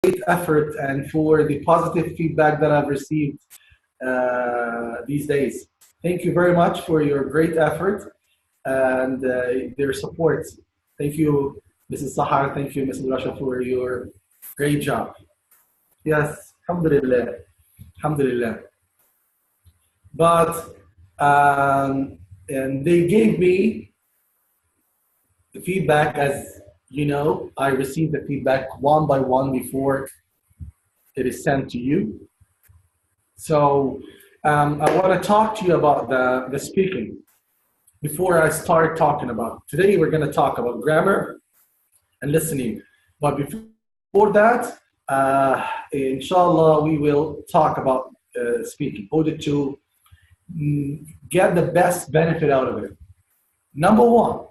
great effort and for the positive feedback that I've received these days. Thank you very much for your great effort and their support. Thank you, Mrs. Sahar. Thank you, Mrs. Rasha, for your great job. Yes, alhamdulillah. Alhamdulillah. But and they gave me the feedback. As you know, I received the feedback one by one before it is sent to you. So I want to talk to you about the speaking. Before I start talking about today, we're going to talk about grammar and listening. But before that, inshallah, we will talk about speaking, order to get the best benefit out of it. Number one,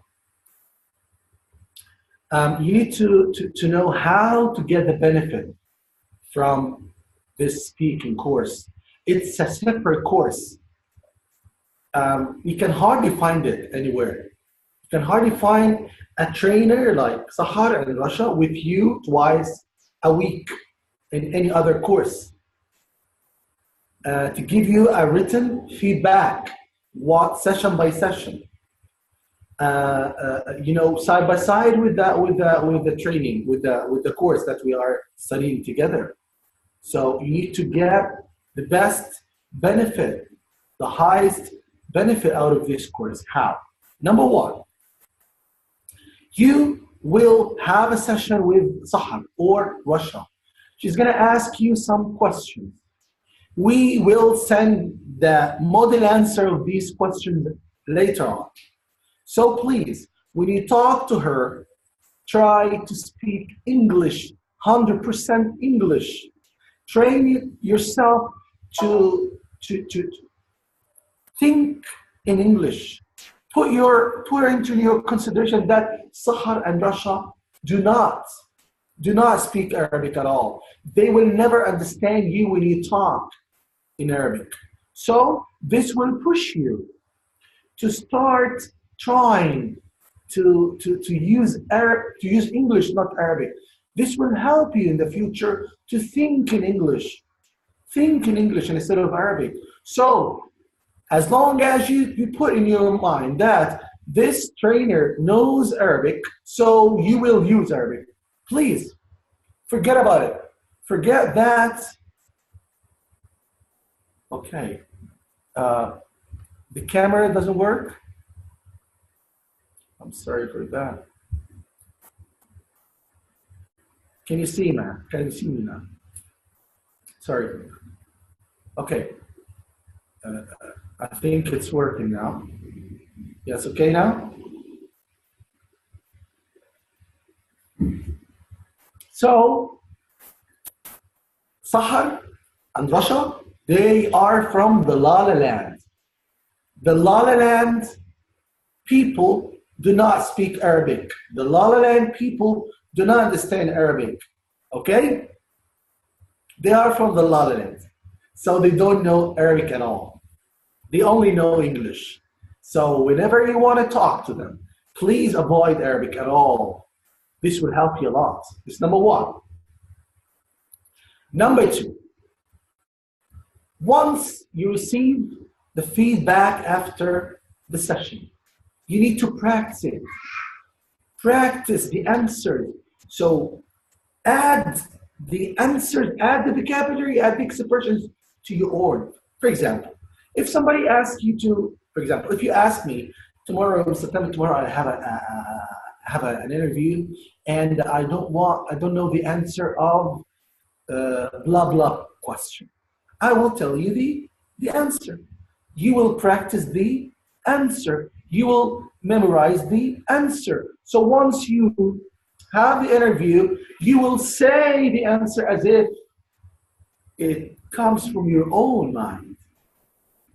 you need to know how to get the benefit from this speaking course. It's a separate course. You can hardly find it anywhere. You can hardly find a trainer like Sahar and Rasha with you twice a week in any other course to give you a written feedback, what session by session, side by side with the training, with the course that we are studying together. So you need to get the best benefit, the highest benefit out of this course. How? Number one, you will have a session with Sahar or Rasha. She's going to ask you some questions. We will send the model answer of these questions later on. So please, when you talk to her, try to speak English, 100% English. Train yourself to think in English. Put into your consideration that Sahar and Rasha do not speak Arabic at all. They will never understand you when you talk in Arabic. So this will push you to start trying to use English, not Arabic. This will help you in the future to think in English. Think in English instead of Arabic. So as long as you put in your mind that this trainer knows Arabic, so you will use Arabic. Please, forget about it. Forget that. Okay. The camera doesn't work. I'm sorry for that. Can you see me? Can you see me now? Sorry. Okay. I think it's working now. Yes, okay now? So, Sahar and Rasha, they are from the La La Land. The La La Land people do not speak Arabic. The La La Land people do not understand Arabic. Okay? They are from the La La Land. So they don't know Arabic at all. They only know English. So whenever you want to talk to them, please avoid Arabic at all. This will help you a lot. It's number one. Number two, once you receive the feedback after the session, you need to practice it. Practice the answers. So add the answers, add the vocabulary, add the expressions to your own. For example, if somebody asks you to, for example, if you ask me tomorrow, September tomorrow, I have an interview, and I don't know the answer of blah blah question. I will tell you the answer. You will practice the answer. You will memorize the answer. So once you have the interview, you will say the answer as if it comes from your own mind.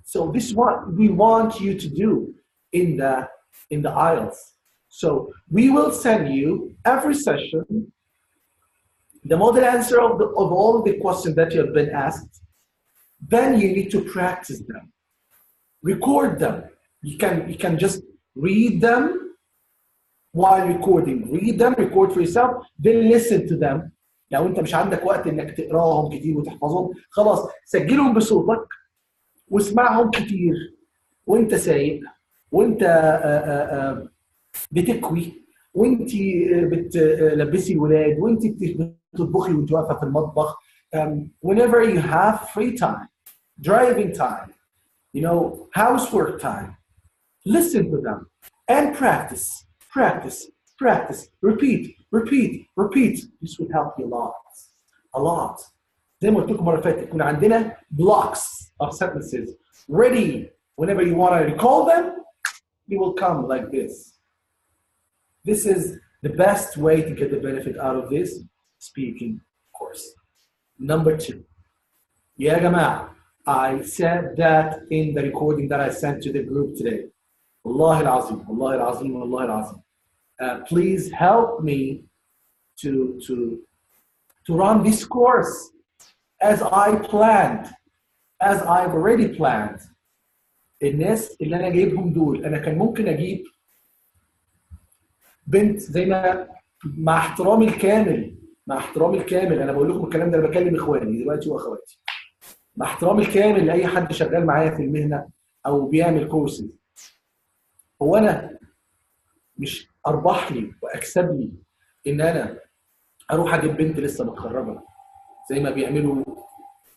So this is what we want you to do in the IELTS. So we will send you every session the model answer of all of the questions that you have been asked. Then you need to practice them. Record them. You can just read them while recording. Read them, record for yourself, then listen to them لو انت مش عندك وقت انك تقراهم كتير وتحفظهم، خلاص سجلهم بصوتك واسمعهم كتير وانت سايق، وانت بتكوي، وانت بتلبسي الولاد، وانت بتطبخي وانت واقفه في المطبخ. Whenever you have free time, driving time, housework time, listen to them and practice, practice, practice, repeat, repeat, repeat. This will help you a lot, a lot. زي ما قلت لكم مرة فاتت، يكون عندنا blocks of sentences ready. Whenever you want to recall them, they will come like this. This is the best way to get the benefit out of this speaking course. Number 2. يا جماعة, I said that in the recording that I sent to the group today. والله العظيم, والله العظيم, والله العظيم. Please help me to run this course as I planned, as I've already planned. الناس اللي أنا جايبهم دول, أنا كان ممكن أجيب بنت زي ما, مع احترامي الكامل, مع احترامي الكامل, أنا بقول لكم الكلام ده, أنا بكلم إخواني دلوقتي وأخواتي, مع احترامي الكامل لأي حد شغال معايا في المهنة أو بيعمل كورسز. هو أنا مش أربح لي وأكسب لي إن أنا أروح أجيب بنت لسه متخرجة زي ما بيعملوا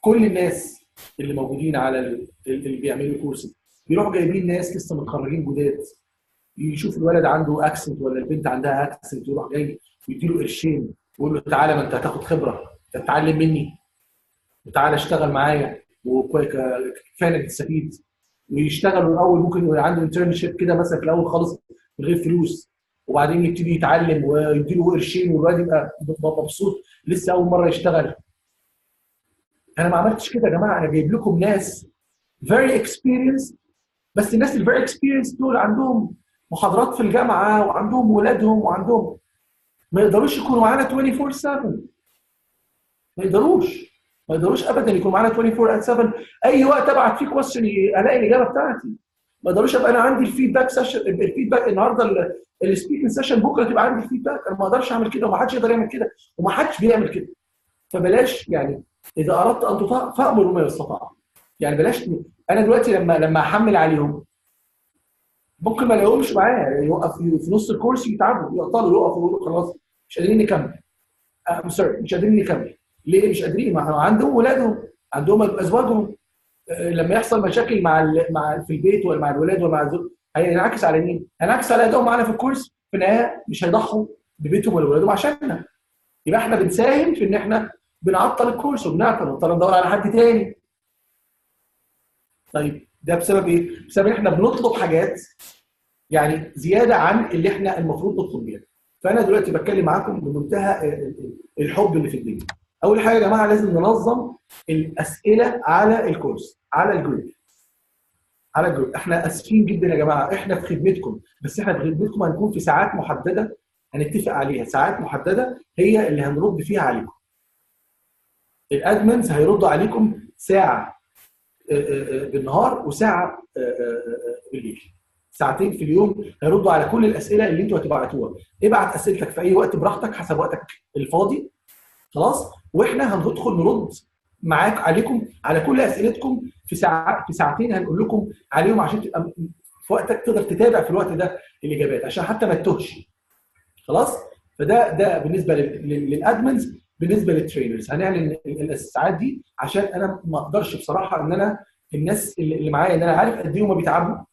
كل الناس اللي موجودين على اللي بيعملوا كورسز, بيروحوا جايبين ناس لسه متخرجين جداد, يشوف الولد عنده اكسنت ولا البنت عندها اكسنت, يروح جاي ويديله قرشين ويقول له تعالى, ما انت هتاخد خبره, تتعلم مني وتعالى اشتغل معايا وكفايه انك تستفيد. ويشتغلوا الاول, ممكن يبقى عنده انترنشيب كده مثلا في الاول خالص من غير فلوس, وبعدين يبتدي يتعلم ويديله قرشين والولد يبقى مبسوط لسه اول مره يشتغل. انا ما عملتش كده يا جماعه, انا جايب لكم ناس very experienced, بس الناس ال very experienced دول عندهم محاضرات في الجامعه وعندهم ولادهم وعندهم, ما يقدروش يكونوا معانا 24/7, ما يقدروش ابدا يكونوا معانا 24/7. اي وقت ابعت فيه كويستشن الاقي الاجابه بتاعتي. ما يقدروش ابقى انا عندي الفيدباك سيشن, الفيدباك النهارده السبيكنج سيشن, بكره تبقى عندي الفيدباك. انا ما اقدرش اعمل كده, وما حدش يقدر يعمل كده, وما حدش بيعمل كده. فبلاش يعني, اذا اردت ان تطاع فامر بما يستطاع. يعني بلاش. انا دلوقتي لما احمل عليهم ممكن ما الاقيهمش معايا, يوقف في نص الكورس يتعبوا, يعطلوا, يقفوا ويقولوا خلاص مش قادرين نكمل. مش قادرين نكمل. ليه مش قادرين؟ ما عندهم ولادهم, عندهم ازواجهم. لما يحصل مشاكل مع في البيت ولا مع الولاد ولا مع الزوج, هينعكس على مين؟ هينعكس على ادائهم معانا في الكورس. في النهايه مش هيضحوا ببيتهم ولا ولادهم عشاننا. يبقى احنا بنساهم في ان احنا بنعطل الكورس وبنعطل, ونضطر ندور على حد تاني. طيب ده بسبب ايه؟ بسبب ان احنا بنطلب حاجات يعني زياده عن اللي احنا المفروض نطلب بيها. فانا دلوقتي بتكلم معاكم بمنتهى الحب اللي في الدنيا. اول حاجه يا جماعه, لازم ننظم الاسئله على الكورس, على الجروب, على الجروب. احنا اسفين جدا يا جماعه, احنا في خدمتكم, بس احنا في خدمتكم هنكون في ساعات محدده هنتفق عليها, ساعات محدده هي اللي هنرد فيها عليكم. الادمنز هيردوا عليكم ساعه بالنهار وساعه بالليل, ساعتين في اليوم هيردوا على كل الاسئله اللي انتوا هتبعتوها. ابعت اسئلتك في اي وقت براحتك حسب وقتك الفاضي, خلاص. واحنا هندخل نرد معاك عليكم على كل اسئلتكم في ساعتين هنقول لكم عليهم, عشان تبقى في وقتك تقدر تتابع في الوقت ده الاجابات, عشان حتى ما تتوهش. خلاص. ده بالنسبه للادمنز. بالنسبه للترينرز هنعلن الساعات دي, عشان انا ما اقدرش بصراحه ان انا الناس اللي معايا, ان انا عارف قد ايه هم بيتعبوا,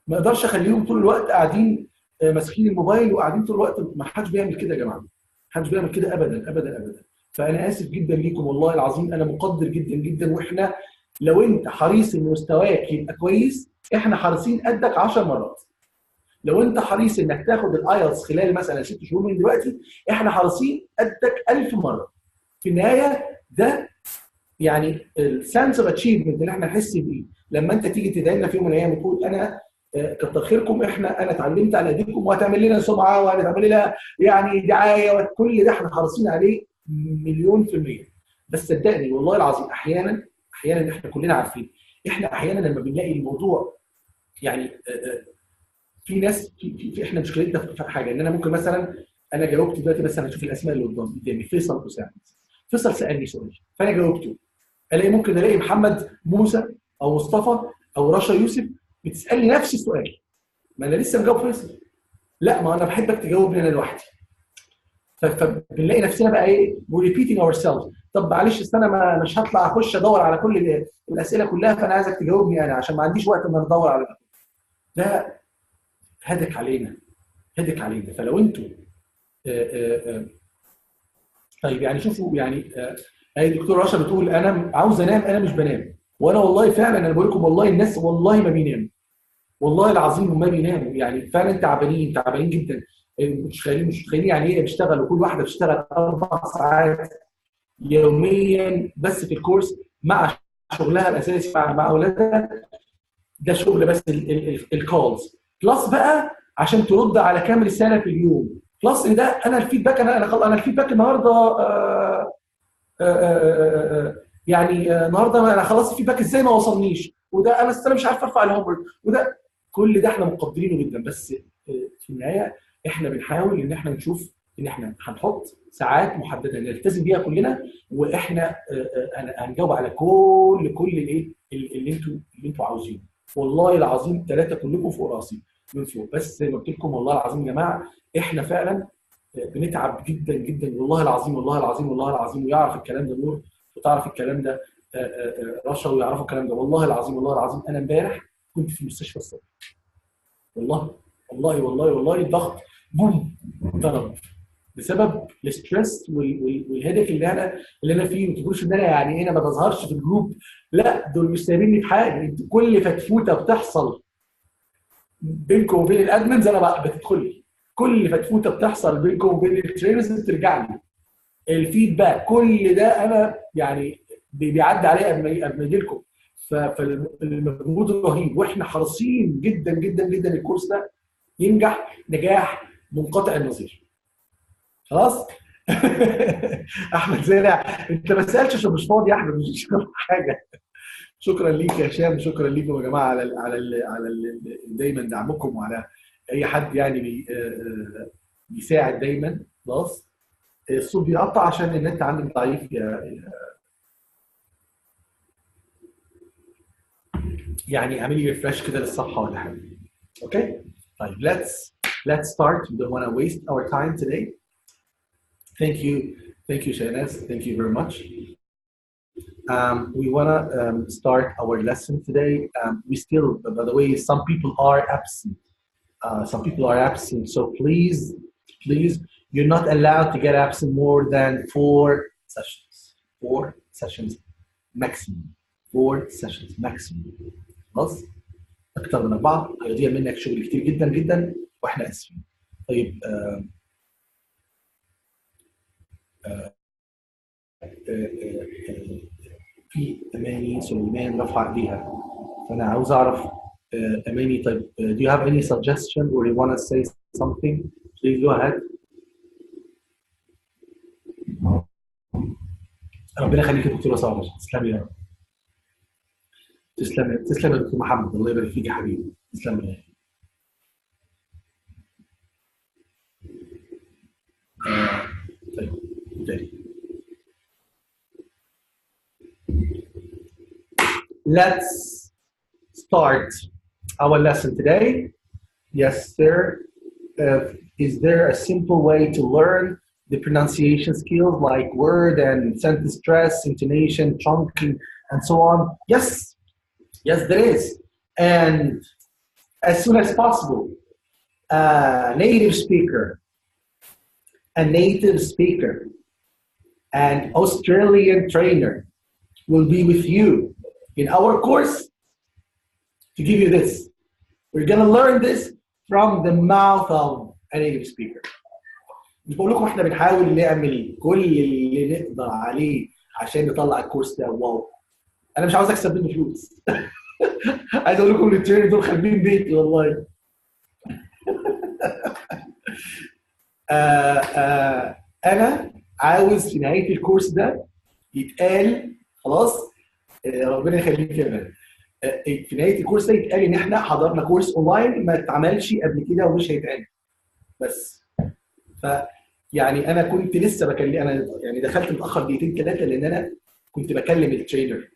ما اقدرش اخليهم طول الوقت قاعدين ماسكين الموبايل وقاعدين طول الوقت. ما حدش بيعمل كده يا جماعه, ما حدش بيعمل كده ابدا ابدا ابدا. فانا اسف جدا ليكم, والله العظيم انا مقدر جدا جدا. واحنا لو انت حريص ان مستواك يبقى كويس, احنا حريصين قدك 10 مرات. لو انت حريص انك تاخد الايلتس خلال مثلا 6 شهور من دلوقتي, احنا حريصين قدك 1000 مره. في النهايه ده يعني السنس اوف اتشيفمنت اللي احنا نحس بيه لما انت تيجي تدعي لنا في يوم من الايام وتقول انا كتر خيركم, انا اتعلمت على ايديكم وهتعمل لنا سمعه وهتعمل لنا يعني دعايه, وكل ده احنا حريصين عليه 1,000,000%. بس صدقني والله العظيم, احيانا احنا كلنا عارفين, احنا احيانا لما بنلاقي الموضوع يعني في ناس احنا مشكلتنا في حاجه, ان انا ممكن مثلا انا جاوبت دلوقتي, مثلا اشوف الاسماء اللي قدامي فيصل اسامه, فيصل سالني سؤال فانا جاوبته، ممكن الاقي محمد موسى او مصطفى او رشا يوسف بتسالني نفس السؤال، ما انا لسه مجاوب فيصل. لا، ما انا بحبك تجاوبني انا لوحدي. فبنلاقي نفسنا بقى ايه، ريبيتنج اور سيلز. طب معلش استنى، ما مش هطلع اخش ادور على كل الاسئله كلها، فانا عايزك تجاوبني انا عشان ما عنديش وقت ان انا ادور على ده. هدك علينا، هدك علينا. فلو انتوا طيب يعني شوفوا يعني هي الدكتوره رشا بتقول انا عاوز انام، انا مش بنام. وانا والله فعلا انا بقول لكم والله الناس والله ما بيناموا، والله العظيم ما بيناموا، يعني فعلا تعبانين تعبانين جدا. مش متخيلين يعني ايه بيشتغلوا، كل واحده بتشتغل 4 ساعات يوميا بس في الكورس مع شغلها الاساسي مع اولادها. ده شغل بس الكولز بلس بقى عشان ترد على كام رساله في اليوم، بلس ان ده انا الفيدباك، انا الفيدباك النهارده يعني النهارده انا خلاص الفيدباك ازاي ما وصلنيش، وده انا مش عارف ارفع الهوم ورك، وده كل ده احنا مقدرينه جدا. بس في النهايه احنا بنحاول ان احنا نشوف ان احنا هنحط ساعات محدده نلتزم بيها كلنا، واحنا هنجاوب على كل الايه اللي انتوا عاوزينه. والله العظيم 3 كلكم فوق راسي من فوق، بس زي ما قلت لكم والله العظيم يا جماعه احنا فعلا بنتعب جدا جدا، والله العظيم والله العظيم والله العظيم. ويعرف الكلام ده نور، وتعرف الكلام ده رشا، ويعرفوا الكلام ده. والله العظيم والله العظيم انا امبارح كنت في المستشفى الصبح، والله والله والله والله الضغط بوم ضرب بسبب الستريس والهدف اللي انا فيه. ما تقولوش ان انا يعني انا ما بظهرش في الجروب، لا دول مش سايبيني في حاجه. انتوا كل فتفوته بتحصل بينكم وبين الادمنز انا بقى بتدخلي، كل فتفوته بتحصل بينكم وبين الترينرز بترجع لي الفيدباك. كل ده انا يعني بيعدي عليا قبل ما يجي لكم. فالمجهود رهيب، واحنا حريصين جدا جدا جدا الكورس ده ينجح نجاح منقطع النظير. خلاص. احمد زارع انت ما سالتش عشان مش فاضي يا احمد، مش حاجه. شكرا ليك يا هشام، شكرا ليكم يا جماعه على دايما دعمكم، وعلى اي حد يعني بيساعد دايما. خلاص. الصوت بيقطع عشان النت عندي ضعيف يعني اعملي ريفرش كده للصفحه ولا حاجه. اوكي طيب let's start. We don't want to waste our time today. Thank you Shahnaz, thank you very much. We want to start our lesson today. We still, by the way, some people are absent. So please, you're not allowed to get absent more than 4 sessions. 4 sessions maximum. 4 sessions maximum. خلاص؟ أكتر من 4 هيضيع منك شغل كتير جدا جدا، وإحنا آسفين. طيب في أماني سليمان رفع إيديها، فأنا عاوز أعرف أماني. طيب do you have any suggestion or you want to say something? Please go ahead. ربنا يخليك يا دكتورة سارة، تسلمي يا رب. تسلم يا دكتور محمد، الله يبارك فيك يا حبيبي، تسلم يا طيب تاني. Let's start our lesson today. Yes, sir. Is there a simple way to learn the pronunciation skills like word and sentence stress, intonation, chunking, and so on? Yes, there is. And as soon as possible, a native speaker, and Australian trainer will be with you in our course to give you this. We're going to learn this from the mouth of a native speaker. مش بقول لكم احنا بنحاول نعمل كل اللي نقدر عليه عشان نطلع الكورس ده واو. انا مش عاوز اكسب منه فلوس. عايز اقول لكم الترينر دول خاربين بيتي والله. انا عاوز في نهايه الكورس ده يتقال خلاص. ربنا يخليك يا مان. في نهايه الكورس ده يتقال ان احنا حضرنا كورس اونلاين ما اتعملش قبل كده ومش هيتعمل بس. ف يعني انا كنت لسه بكلم، انا يعني دخلت متاخر دقيقتين ثلاثه لان انا كنت بكلم الترينر.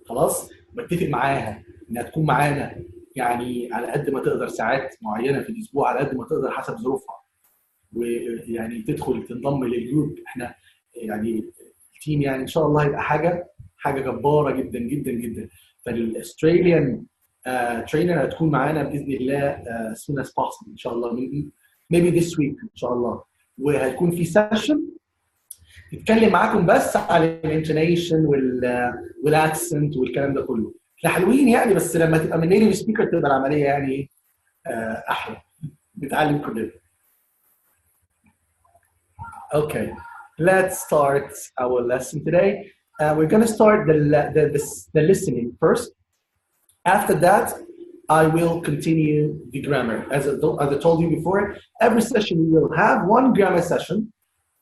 خلاص بتفق معاها انها تكون معانا يعني على قد ما تقدر ساعات معينه في الاسبوع، على قد ما تقدر حسب ظروفها، ويعني تدخل تنضم للجروب. احنا يعني التيم يعني ان شاء الله هيبقى حاجه جباره جدا جدا جدا. فالاستراليان ترينر هتكون معانا باذن الله as soon as possible ان شاء الله، maybe this week ان شاء الله. وهيكون في سيشن نتكلم معاكم بس على الانتونيشن والاكسنت والكلام ده كله. احنا حلوين يعني، بس لما تبقى من نيتيف سبيكر تبقى العمليه يعني احلى، نتعلم كلنا. Okay, let's start our lesson today. We're going to start the listening first. After that, I will continue the grammar. As I told you before, every session we will have one grammar session,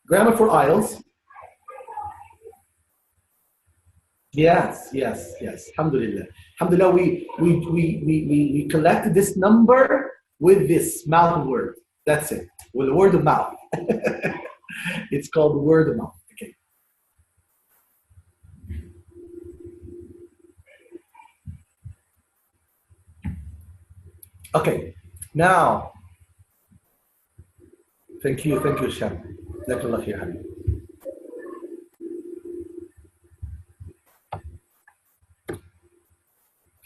grammar for IELTS. Yes. Alhamdulillah. Alhamdulillah, we collected this number with this mouth word. That's it. With the word of mouth. It's called word of mouth. Okay. Okay. Now, thank you, Sham. Jazakallah khair, Habib.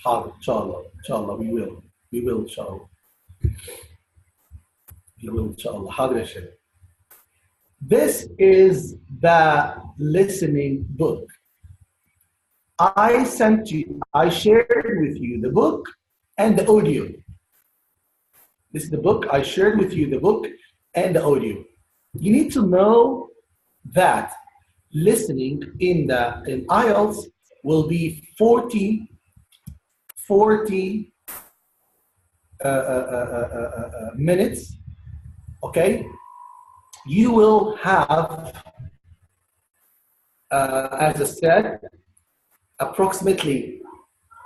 Inshallah, we will, inshallah. We will, inshallah. Hadir Sham. This is the listening book. I shared with you the book and the audio. This is the book. I shared with you the book and the audio. You need to know that listening in IELTS will be 40 minutes. Okay. You will have, as I said, approximately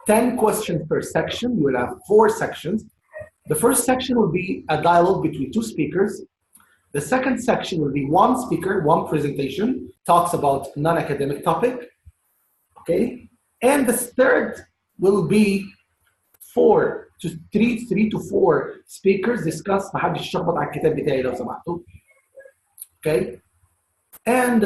10 questions per section. You will have 4 sections. The first section will be a dialogue between 2 speakers. The second section will be 1 speaker, 1 presentation, talks about non-academic topic. Okay? And the third will be 3 to 4 speakers discuss. محدش يشخبط على الكتاب بتاعي لو سمحتوا. Okay, and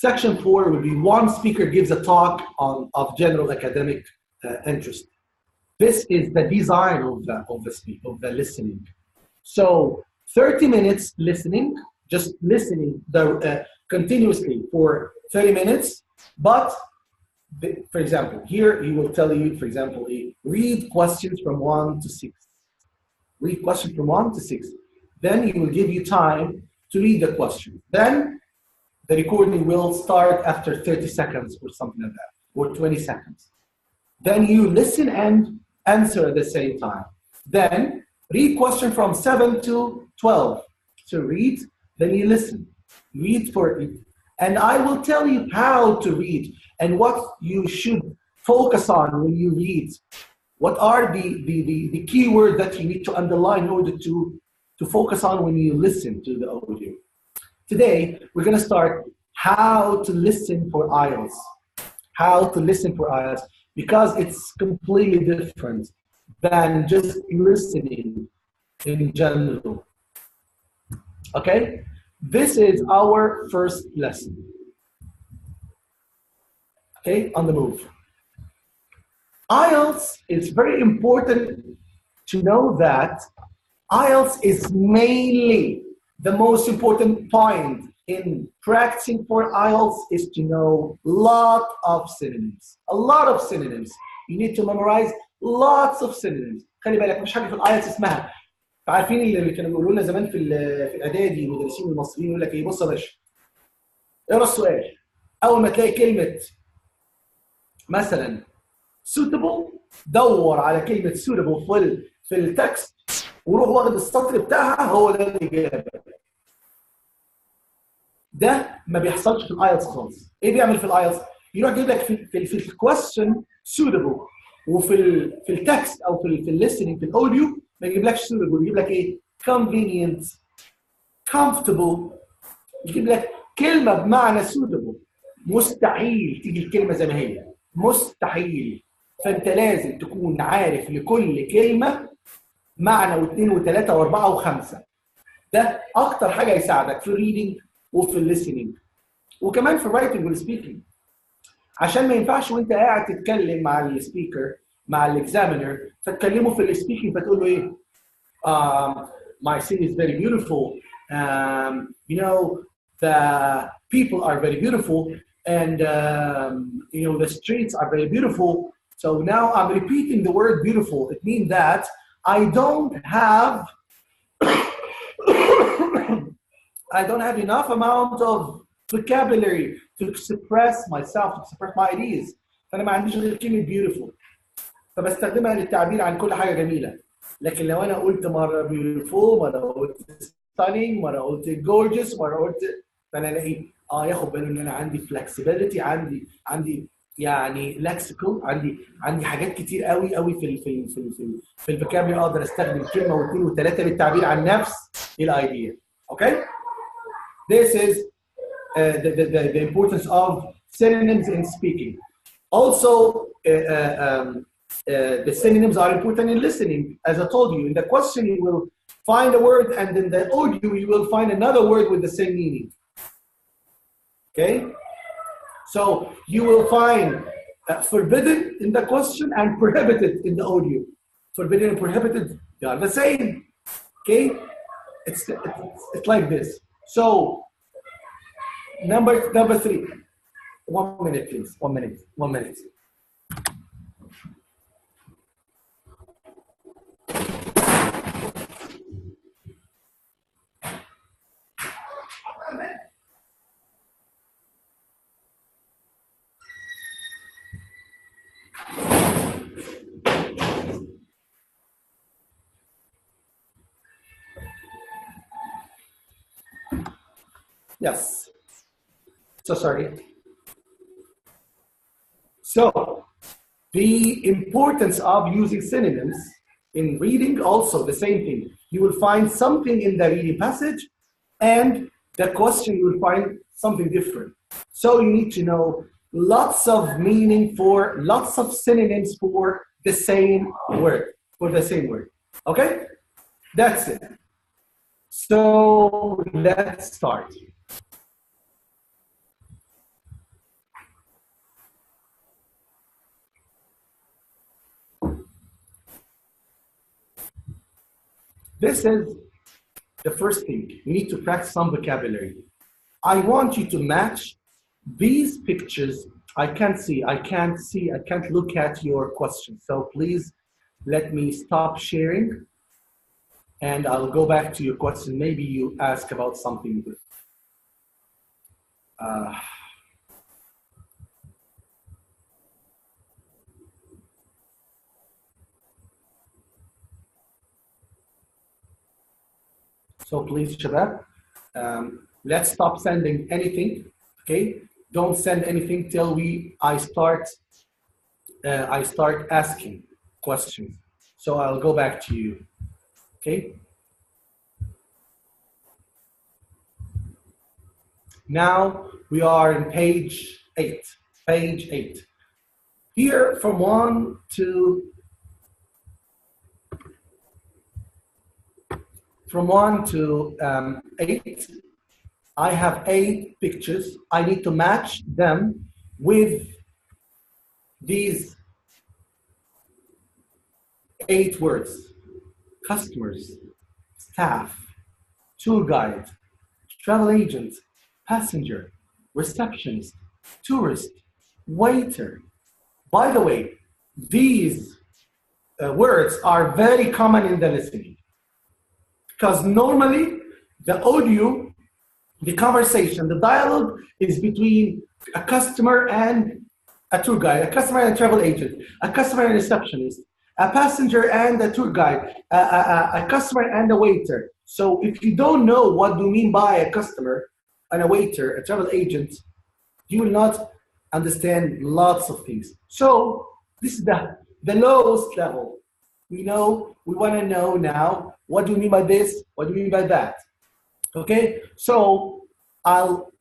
section 4 will be 1 speaker gives a talk of general academic interest. This is the design of the listening. So 30 minutes listening, just listening continuously for 30 minutes. But for example, here he will tell you, for example, read questions from 1 to 6. Read questions from 1 to 6. Then he will give you time to read the question. Then the recording will start after 30 seconds or something like that, or 20 seconds. Then you listen and answer at the same time. Then read question from 7 to 12. So read, then you listen. Read for it. And I will tell you how to read and what you should focus on when you read. What are the keywords that you need to underline in order to focus on when you listen to the audio. Today, we're going to start how to listen for IELTS. How to listen for IELTS, because it's completely different than just listening in general. Okay? This is our first lesson. Okay, on the move. IELTS, it's very important to know that IELTS is mainly the most important point in practicing for IELTS is to know a lot of synonyms. A lot of synonyms. You need to memorize lots of synonyms. خلي بالك مش حاجه في الآيلتس اسمها. عارفين اللي كانوا بيقولوا لنا زمان في الاعدادي المدرسين المصريين يقول لك ايه، بص يا باشا اقرا السؤال، اول ما تلاقي كلمه مثلا suitable دور على كلمه suitable في التكست وروح واخد السطر بتاعها، هو ده الاجابه. ده ما بيحصلش في الايلتس خالص. ايه بيعمل في الايلتس؟ يروح يجيب لك في الكويستشن suitable في التكست او في الليسننج في الاوديو ما يجيبلكش suitable، يجيب لك ايه؟ convenient، comfortable، يجيب لك كلمه بمعنى suitable. مستحيل تيجي الكلمه زي ما هي، مستحيل. فانت لازم تكون عارف لكل كلمه معنى واثنين وثلاثه واربعه وخمسه. ده اكتر حاجه يساعدك في الريدنج وفي الليسننج وكمان في الرايتنج والسبيكنج. عشان ما ينفعش وانت قاعد تتكلم مع السبيكر مع الاكزامينر فتكلمه في السبيكنج فتقول له ايه؟ My city is very beautiful. You know, the people are very beautiful, and you know, the streets are very beautiful. So now I'm repeating the word beautiful. It means that I don't have enough amount of vocabulary to express myself, to express my ideas. فأنا ما عنديش غير كلمة beautiful. فبستخدمها للتعبير عن كل حاجة جميلة. لكن لو أنا قلت مرة beautiful، مرة قلت stunning، مرة قلت gorgeous، مرة قلت، فأنا ألاقي ياخد باله إن أنا عندي flexibility، عندي يعني lexical، عندي حاجات كتير قوي في الفوكابلري أقدر أستخدم كلمة واثنين وثلاثة للتعبير عن نفس الأيديا. Okay? This is the importance of synonyms in speaking. Also, the synonyms are important in listening. As I told you, in the question you will find a word, and in the audio you will find another word with the same meaning. Okay? So you will find forbidden in the question and prohibited in the audio. Forbidden and prohibited, they are the same. Okay? It's like this. So number 3. 1 minute, please. 1 minute. 1 minute. Yes. So sorry. So the importance of using synonyms in reading, also the same thing. You will find something in the reading passage, and the question you will find something different. So you need to know lots of meaning for lots of synonyms for the same word. Okay? That's it. So let's start. This is the first thing. You need to practice some vocabulary. I want you to match these pictures. I can't see, I can't look at your questions. So please let me stop sharing and I'll go back to your question. Maybe you ask about something good. So please, Shabab, let's stop sending anything, okay? Don't send anything till I start asking questions. So I'll go back to you, okay? Now we are in page 8. Here from 1 to 8, I have 8 pictures. I need to match them with these 8 words: customers, staff, tour guide, travel agent, passenger, receptionist, tourist, waiter. By the way, these words are very common in the listening. Because normally the audio, the conversation, the dialogue is between a customer and a tour guide, a customer and a travel agent, a customer and a receptionist, a passenger and a tour guide, a customer and a waiter. So if you don't know what do you mean by a customer and a waiter, a travel agent, you will not understand lots of things. So this is the lowest level. We want to know now, what do you mean by this? What do you mean by that? Okay, so I'll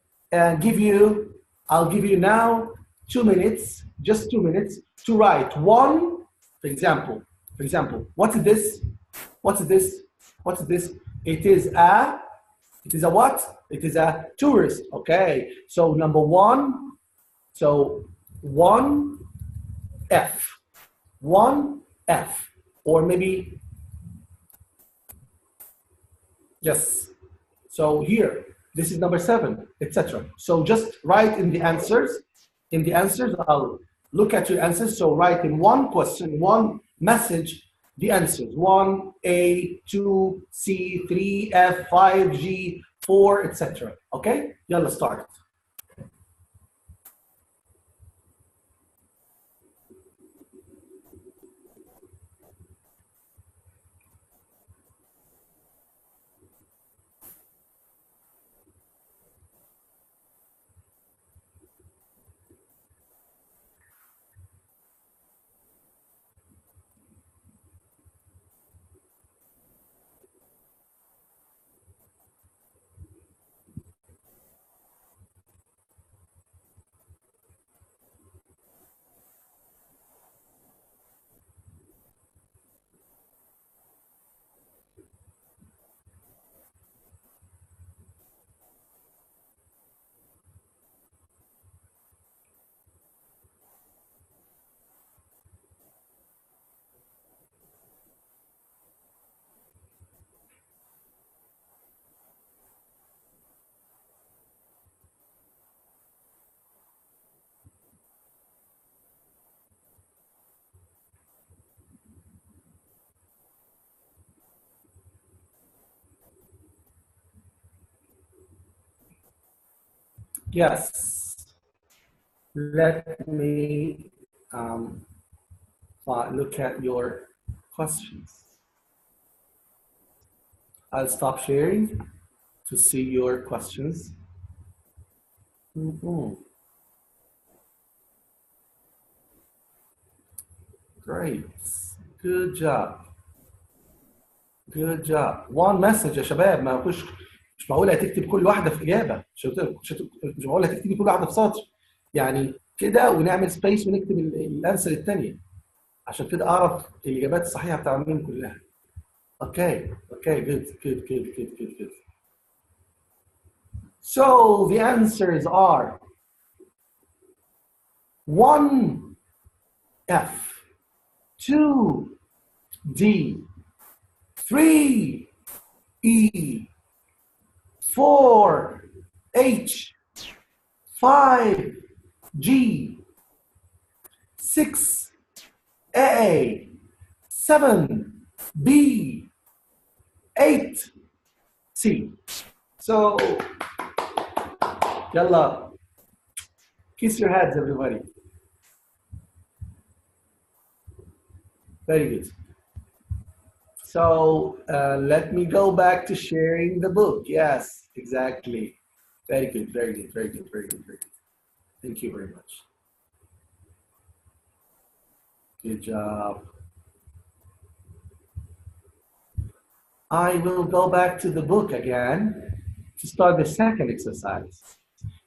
give you now 2 minutes, just 2 minutes, to write one, for example, what's this? What's this? What's this? It is a what? It is a tourist. Okay, so number one, so 1F, or maybe, yes. So here, this is number 7, etc. So just write in the answers. In the answers, I'll look at your answers. So write in one question, one message, the answers. 1A, 2C, 3F, 5G, 4, etc. Okay? Yalla, start. Yes. Let me look at your questions. I'll stop sharing to see your questions. Great. Good job. Good job. One message يا شباب، مش معقول هتكتب كل واحدة في إجابة، مش معقول هتكتبي كل واحدة في سطر. يعني كده ونعمل سبيس ونكتب الأنسر الثانية عشان كده أعرف الإجابات الصحيحة بتاع مين كلها. Okay, good. So the answers are 1F, 2D, 3E, 4H, 5G, 6A, 7B, 8C. So, yalla, kiss your heads, everybody. Very good. So let me go back to sharing the book. Yes, exactly. Very good. Thank you very much. Good job. I will go back to the book again to start the second exercise.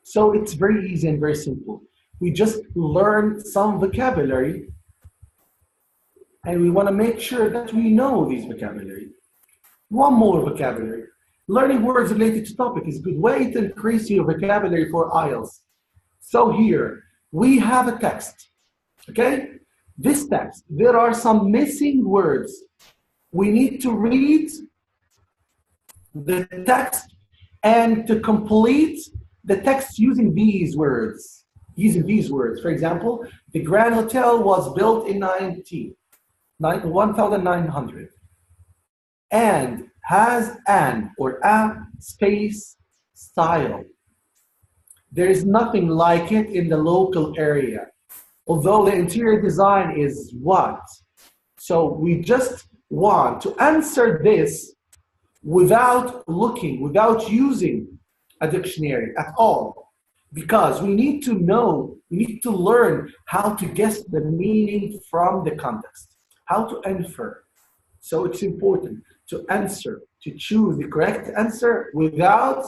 So it's very easy and very simple. We just learn some vocabulary and we want to make sure that we know these vocabulary. One more vocabulary. Learning words related to topic is a good way to increase your vocabulary for IELTS. So here, we have a text, okay? This text, there are some missing words. We need to read the text and to complete the text using these words. For example, the Grand Hotel was built in 1900 and has an or a space style. There is nothing like it in the local area, although the interior design is what? So we just want to answer this without looking, without using a dictionary at all. because we need to know, we need to learn how to guess the meaning from the context, how to infer. So it's important to answer, to choose the correct answer without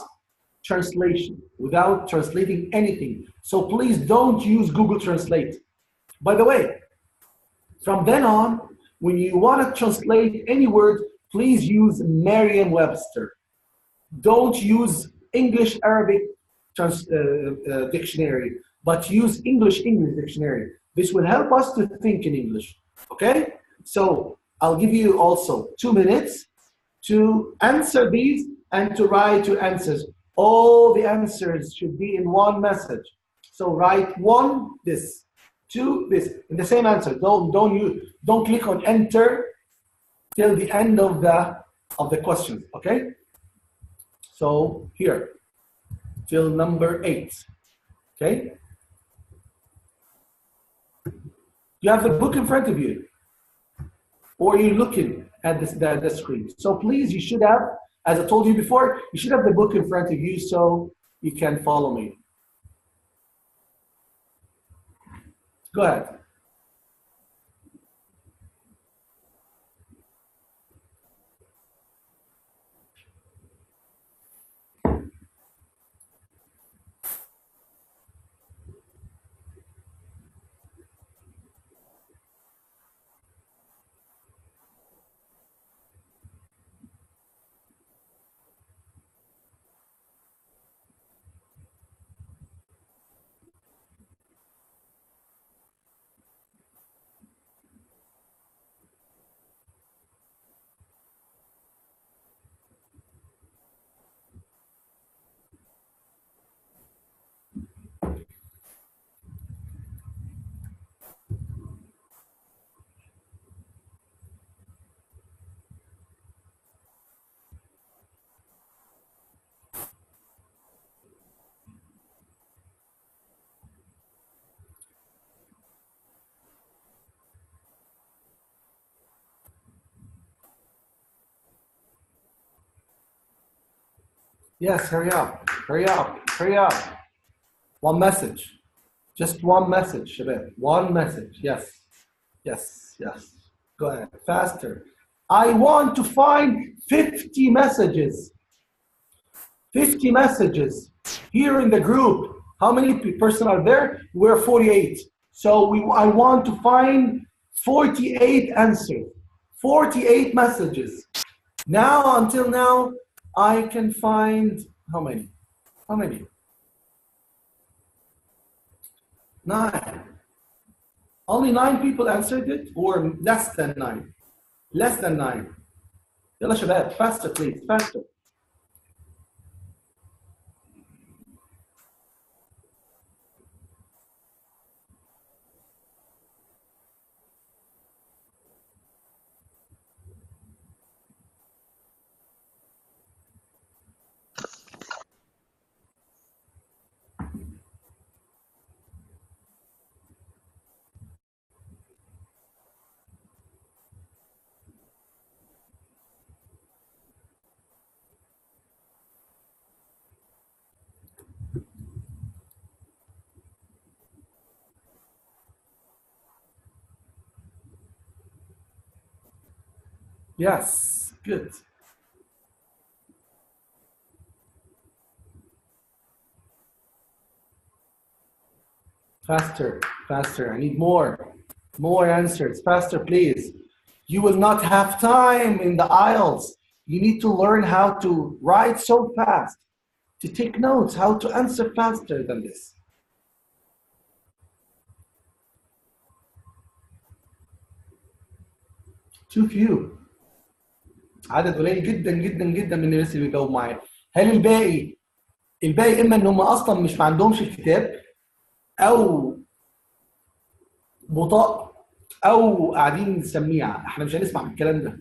translation, without translating anything. So please don't use Google Translate. By the way, from then on, when you want to translate any word, please use Merriam-Webster. Don't use English Arabic dictionary, but use English dictionary. This will help us to think in English. Okay? So I'll give you also 2 minutes to answer these and to write your answers. All the answers should be in one message. So write one this, two this, in the same answer. Don't click on enter till the end of the questions. Okay? So here, till number 8. Okay? You have the book in front of you, or you're looking at the screen. So please, you should have, as I told you before, you should have the book in front of you so you can follow me. Go ahead. Yes, hurry up, hurry up, hurry up. One message. Just one message, Shabab. One message. Yes, yes, yes. Go ahead, faster. I want to find 50 messages. 50 messages here in the group. How many person are there? We're 48. So I want to find 48 answers, 48 messages. Now, until now, I can find how many? How many? 9. Only 9 people answered it, or less than 9? Less than 9. يلا شباب, faster please, faster. Yes, good. Faster, faster. I need more answers. Faster, please. You will not have time in the aisles. You need to learn how to write so fast, to take notes, how to answer faster than this. Too few. عدد قليل جدا جدا جدا من الناس اللي بيجاوبوا معايا. هل الباقي اما ان هم اصلا مش ما عندهمش الكتاب، او بطاء، او قاعدين سميعه. احنا مش هنسمع بالكلام ده.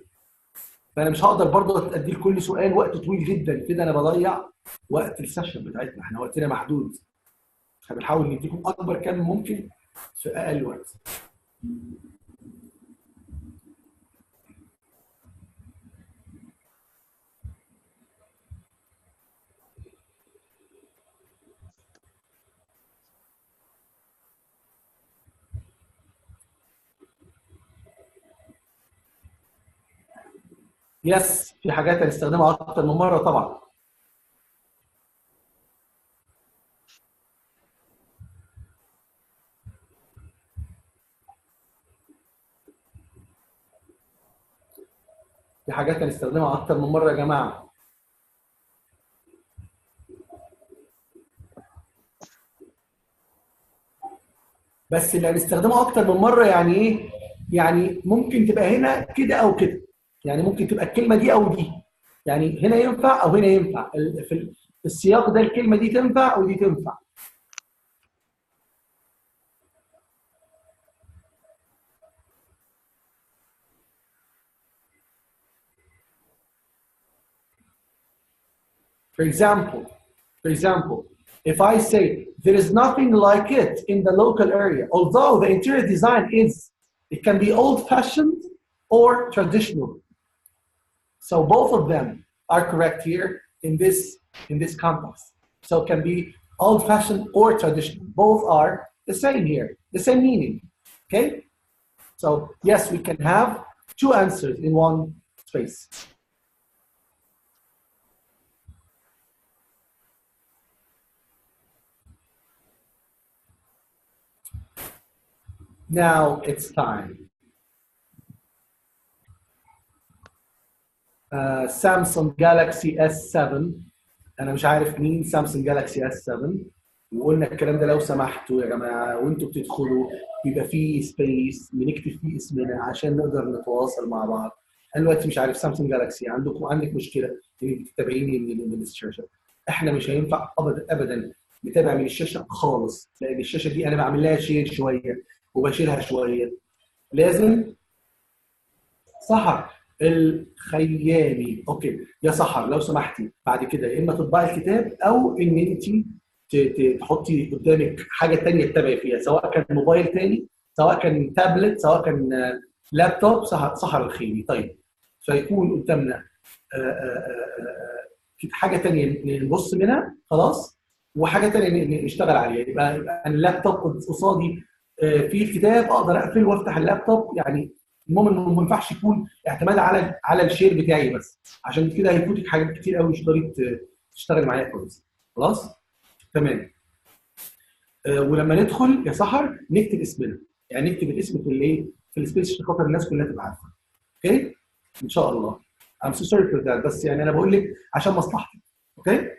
فانا مش هقدر برضه ادي لكل سؤال وقت طويل جدا، كده انا بضيع وقت السيشن بتاعتنا. احنا وقتنا محدود، فبنحاول نديكم اكبر كم ممكن في اقل وقت. يس، في حاجات هنستخدمها اكتر من مره طبعا. في حاجات هنستخدمها اكتر من مره يا جماعه. بس اللي هنستخدمها اكتر من مره يعني ايه؟ يعني ممكن تبقى هنا كده او كده، يعني ممكن تبقى الكلمه دي او دي، يعني هنا ينفع او هنا ينفع، في السياق ده الكلمه دي تنفع او دي تنفع. For example, if I say there is nothing like it in the local area, although the interior design it can be old-fashioned or traditional. So both of them are correct here in this context. So it can be old-fashioned or traditional. Both are the same here, the same meaning. Okay? So yes, we can have two answers in one space. Now it's time. سامسونج جالاكسي اس 7. انا مش عارف مين سامسونج جالاكسي اس 7، وقلنا الكلام ده لو سمحتوا يا جماعه وانتوا بتدخلوا بيبقى فيه سبيس بنكتب فيه اسمنا عشان نقدر نتواصل مع بعض. انا دلوقتي مش عارف سامسونج جالاكسي، عندك مشكله انك تتابعيني من الشاشه. احنا مش هينفع ابدا ابدا نتابع من الشاشه خالص، لان الشاشه دي انا بعمل لها شير شويه وبشيلها شويه. لازم سحر الخيامي. اوكي يا سحر لو سمحتي بعد كده يا اما تطبعي الكتاب او ان انت تحطي قدامك حاجه ثانيه تتابعي فيها، سواء كان موبايل ثاني، سواء كان تابلت، سواء كان لابتوب. سحر الخيامي. طيب فيكون قدامنا حاجه ثانيه نبص منها خلاص، وحاجه ثانيه نشتغل عليها. يبقى اللابتوب قصادي في الكتاب، اقدر اقفل وافتح اللابتوب. يعني المهم انه ما ينفعش يكون اعتماد على الشير بتاعي بس، عشان كده هيفوتك حاجات كتير قوي مش تقدري تشتغل معايا كويس. خلاص تمام. ولما ندخل يا سحر نكتب اسمنا، يعني نكتب الاسم في الايه، في السبيس عشان خاطر الناس كلها تبقى عارفه. اوكي ان شاء الله. I'm so sorry for that، بس يعني انا بقول لك عشان مصلحتك. اوكي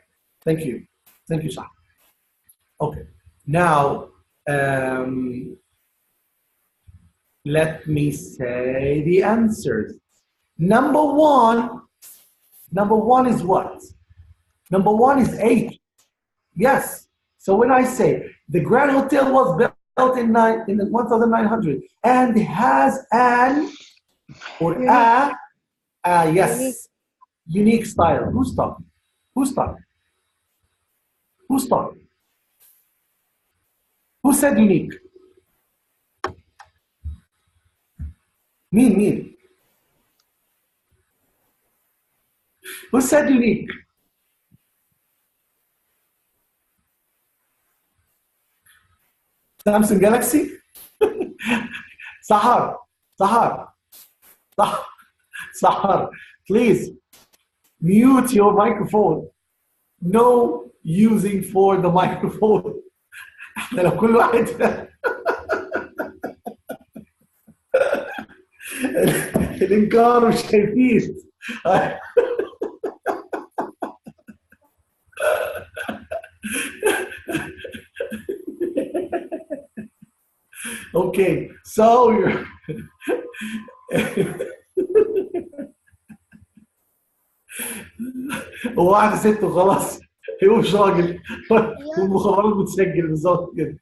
ثانك يو سحر. اوكي now let me say the answers. Number one is what? Number one is H. Yes. So when I say the Grand Hotel was built in 1900 and has an or yes, unique style. Who's talking? Who said unique? مين؟ Who said unique? Samsung Galaxy? Sahar, please mute your microphone. No using for the microphone. احنا لو كل واحد الانكار مش شايفين. Okay, so you're هو واحد ست وخلاص، هو مش راجل والمخابرات بتسجل بالظبط كده.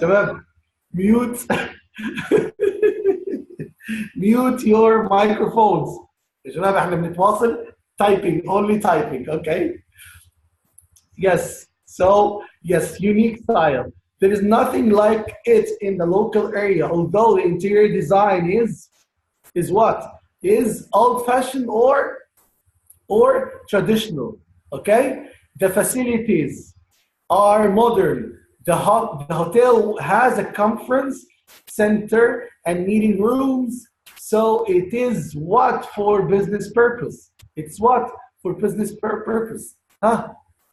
شباب ميوت mute your microphones. يا شباب احنا بنتواصل typing, only typing. Okay. Yes. So yes, unique style. There is nothing like it in the local area, although the interior design is what? Is old-fashioned or traditional. Okay. The facilities are modern. The hotel has a conference center and meeting rooms, So it is what for business purpose? It's what for business purpose? Huh?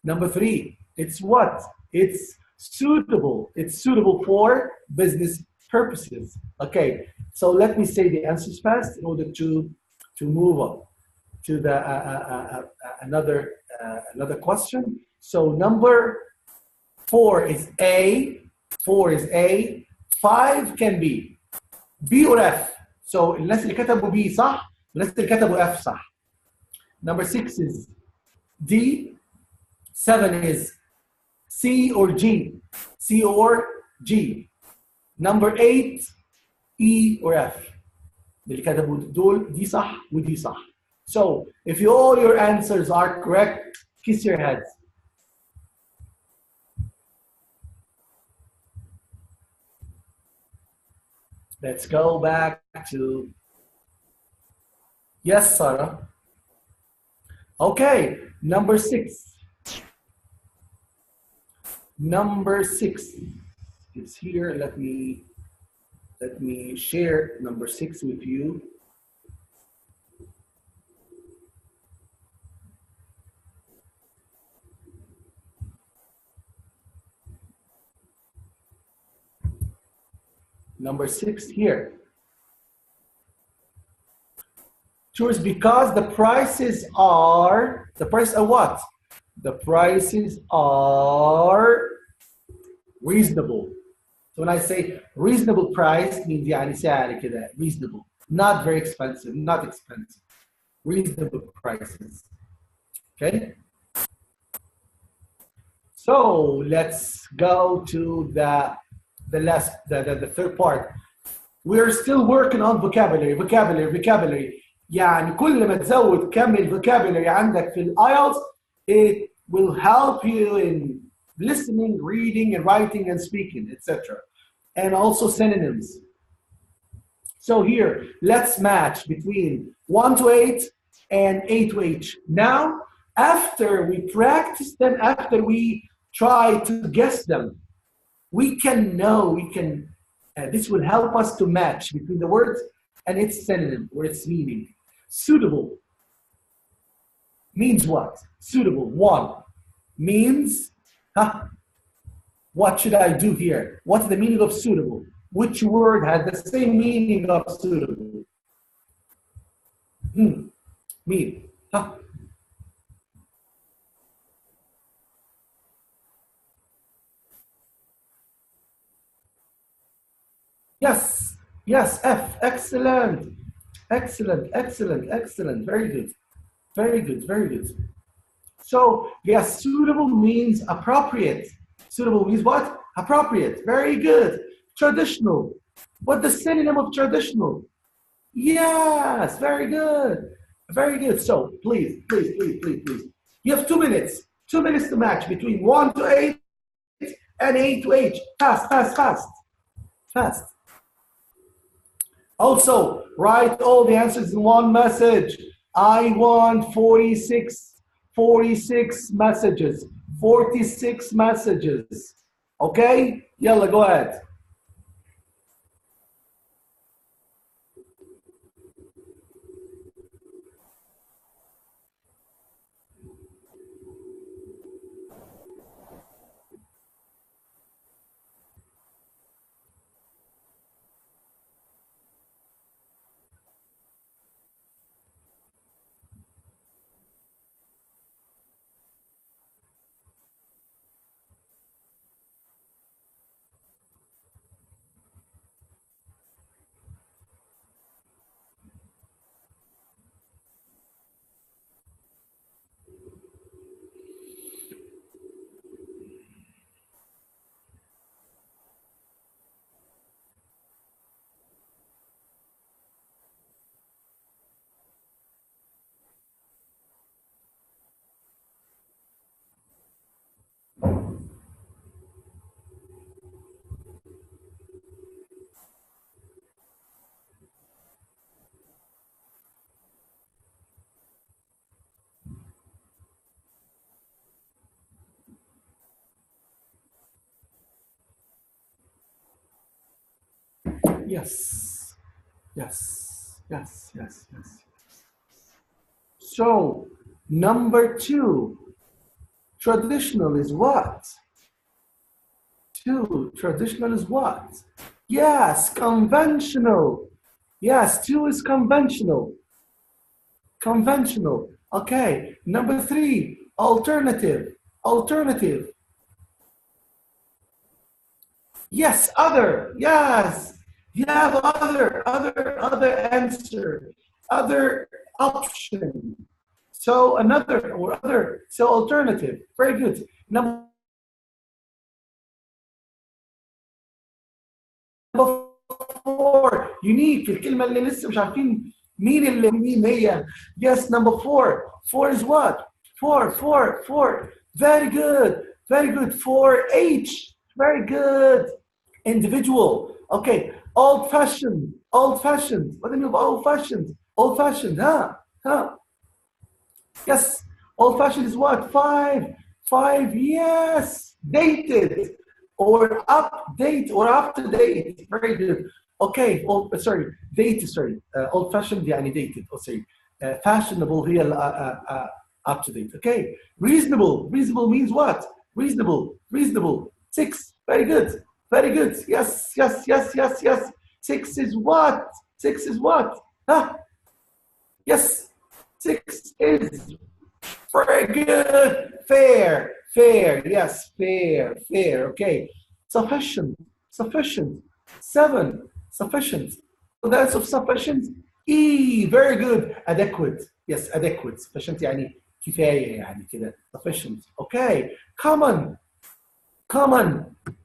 Number three, it's what? It's suitable. It's suitable for business purposes. Okay, so let me say the answers fast in order to move on to the another question. So number four is A. Four is A. Five can be B or F. So الناس اللي كتبوا B صح، والناس اللي كتبوا F صح. Number six is D. Seven is C or G. C or G. Number eight, E or F. اللي كتبوا دول دي صح ودي صح. So if all your answers are correct, kiss your heads. Let's go back to, yes, Sarah. Okay, number six. Number six is here. Let me share number six with you. Number six here. Choose because the prices are what? The prices are reasonable. So when I say reasonable price means يعني سعر كده reasonable, not very expensive, not expensive. Reasonable prices. Okay? So let's go to the third part. We're still working on vocabulary. يعني كل ما تزود كم الفوكابولري عندك في الآيلتس it will help you in listening, reading, and writing and speaking, etc. And also synonyms. So here, let's match between 1 to 8 and 8 to 8. Now, after we practice them, after we try to guess them, we can know, this will help us to match between the words and its synonym or its meaning. Suitable means what? Suitable, one, means, what should I do here? What's the meaning of suitable? Which word has the same meaning of suitable? Mean, Yes, F, excellent. Very good. So, yes, suitable means appropriate. Suitable means what? Appropriate. Very good. Traditional. What's the synonym of traditional? Yes, very good. So, please. You have 2 minutes. 2 minutes to match between 1 to 8 and 8 to 8. Fast. Also, write all the answers in one message. I want 46 messages. 46 messages. Okay? Yalla, go ahead. Yes. Yes, yes, yes. So, number 2, traditional is what? 2, traditional is what? Yes, conventional. Yes, 2 is conventional. Conventional. Okay. Number 3, alternative. Alternative. Yes, other. Yes. You have other answer, other option. So another or other. So alternative. Very good. Number 4 unique في الكلمة اللي لسه مش عارفين مين هي. Yes, number 4. 4 is what? 4. Very good. Very good. 4H. Very good. Individual. Okay. Old-fashioned. Old-fashioned. What do you mean by old-fashioned? Old-fashioned, huh? Yes. Old-fashioned is what? 5. 5. Yes. Dated. Or update or up to date. Very good. Okay. Old-fashioned يعني dated. Oh, sorry. Fashionable هي up to date. Okay. Reasonable. Reasonable means what? Reasonable. 6. Very good. Very good. Yes. 6 is what? 6 is what? Huh? Yes. 6 is very good. Fair. Yes. Fair. Okay. Sufficient. 7. Sufficient. That's of sufficient. E. Very good. Adequate. Yes. Adequate. Sufficient يعني كفاية يعني كده. Sufficient. Okay. Common.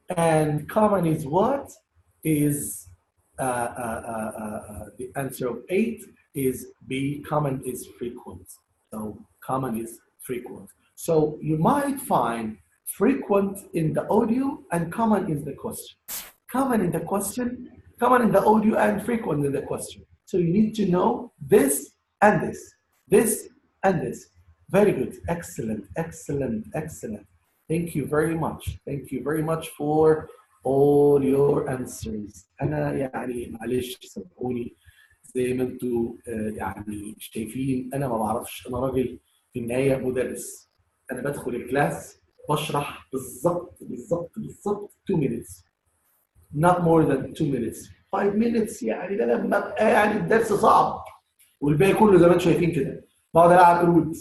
And common is what? Is the answer of 8 is B. Common is frequent. So common is frequent. So you might find frequent in the audio and common in the question. Common in the question, common in the audio, and frequent in the question. So you need to know this and this. This and this. Very good. Excellent. Thank you very much. Thank you very much for all your answers. أنا يعني معلش سامحوني زي ما انتوا يعني شايفين أنا ما بعرفش. أنا راجل في النهاية مدرس. أنا بدخل الكلاس بشرح بالظبط 2 minutes. Not more than 2 minutes. 5 minutes يعني ده لما بقى يعني الدرس صعب والباقي كله زي ما انتم شايفين كده بقعد ألعب قرود.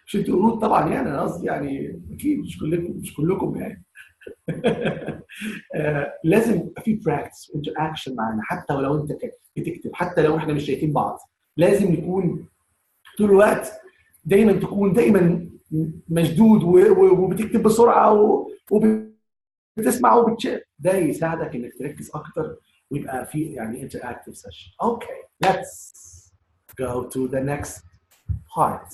مش انتوا قرود طبعا يعني انا قصدي يعني اكيد مش كلكم يعني. لازم يبقى في براكتس وانتراكشن معانا حتى ولو انت بتكتب حتى لو احنا مش شايفين بعض. لازم نكون طول الوقت دايما مشدود وبتكتب بسرعه وبتسمع وبتشير. ده يساعدك انك تركز اكتر ويبقى في يعني interactive session. Okay, let's go to the next part.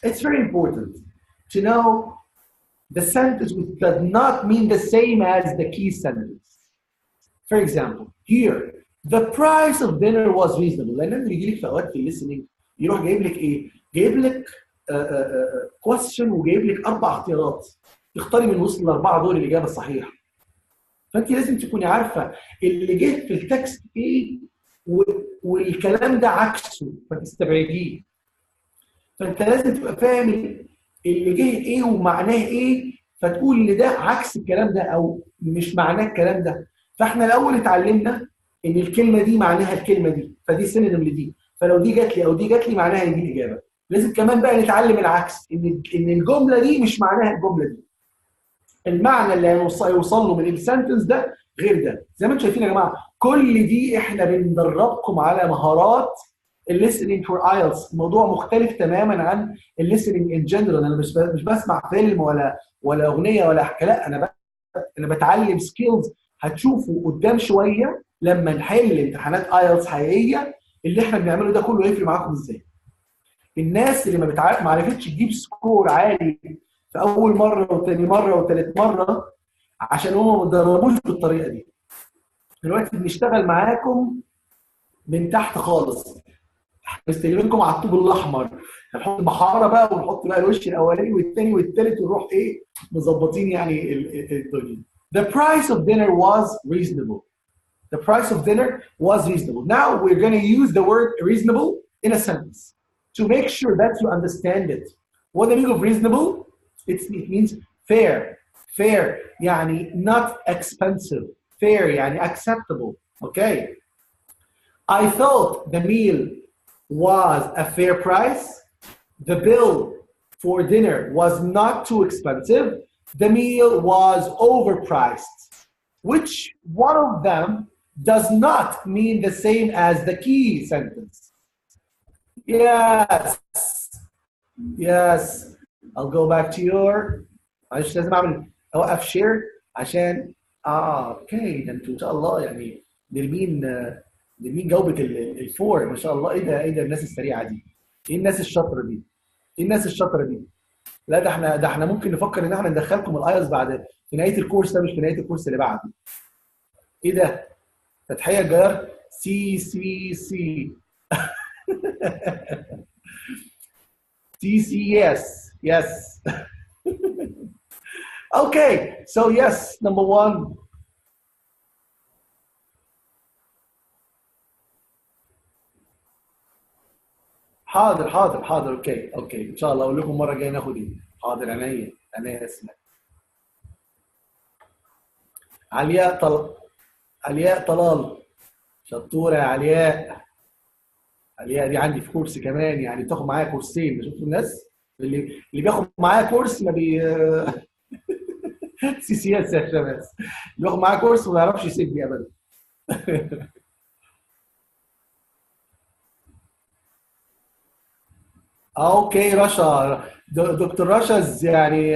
It's very important to know the sentence which does not mean the same as the key sentence. For example, here, the price of dinner was reasonable. لأن بيجي لك في أوقات في listening يروح جايب لك إيه؟ جايب لك question وجايب لك 4 اختيارات. تختاري من وسط ال4 دول الإجابة الصحيحة. فأنت لازم تكوني عارفة اللي جه في التكست إيه والكلام ده عكسه فتستبعديه. فانت لازم تبقى فاهم اللي جه ايه ومعناه ايه فتقول ان ده عكس الكلام ده او مش معناه الكلام ده. فاحنا الاول اتعلمنا ان الكلمه دي معناها الكلمه دي فدي سينونيم لدي فلو دي جات لي او دي جات لي معناها دي الاجابه. لازم كمان بقى نتعلم العكس ان الجمله دي مش معناها الجمله دي. المعنى اللي هيوصل له من السنتنس ده غير ده. زي ما انتم شايفين يا جماعه كل دي احنا بندربكم على مهارات listening for IELTS. الموضوع مختلف تماما عن listening in general. انا مش بسمع فيلم ولا اغنيه ولا حاجه. لا انا بتعلم سكيلز هتشوفوا قدام شويه لما نحل امتحانات IELTS حقيقيه. اللي احنا بنعمله ده كله هيفرق معاكم ازاي. الناس اللي ما عرفتش تجيب سكور عالي في اول مره وثاني مره وثالث مره عشان هم ما اتدربوش بالطريقه دي. دلوقتي بنشتغل معاكم من تحت خالص. مستنيينكم على الطوب الاحمر، هنحط بحاره بقى ونحط بقى الوش الاولاني والثاني والثالث ونروح ايه مظبطين يعني الدنيا. The price of dinner was reasonable. The price of dinner was reasonable. Now we're going to use the word reasonable in a sentence to make sure that you understand it. What the meaning of reasonable? It means fair. Fair يعني not expensive. Fair يعني acceptable. Okay. I thought the meal was a fair price. The bill for dinner was not too expensive. The meal was overpriced. Which one of them does not mean the same as the key sentence? Yes. Yes. I'll go back to your معلش لازم اعمل اوقف شير عشان اوكي ده انتوا ان شاء الله يعني نرمين جاوبة الفور ما شاء الله. ايه ده الناس السريعه دي؟ ايه الناس الشاطره دي؟ ايه الناس الشاطره دي؟ لا ده احنا ممكن نفكر ان احنا ندخلكم الايلتس بعد في نهايه الكورس ده مش في نهايه الكورس اللي بعده. ايه ده؟ فتحيه جار سي سي سي سي سي يس يس. Okay, so yes, number one. حاضر اوكي ان شاء الله اقول لكم المره الجايه ناخد ايه. حاضر عينيا اسمع. علياء طلال شطوره يا علياء. علياء دي عندي في كورس كمان يعني بتاخد معايا كورسين. شفتوا الناس اللي بياخد معايا كورس ما بي سي سي اس يا شباب اللي بياخد معايا كورس ما يعرفش يسيبني ابدا. اوكي رشا دكتور رشا يعني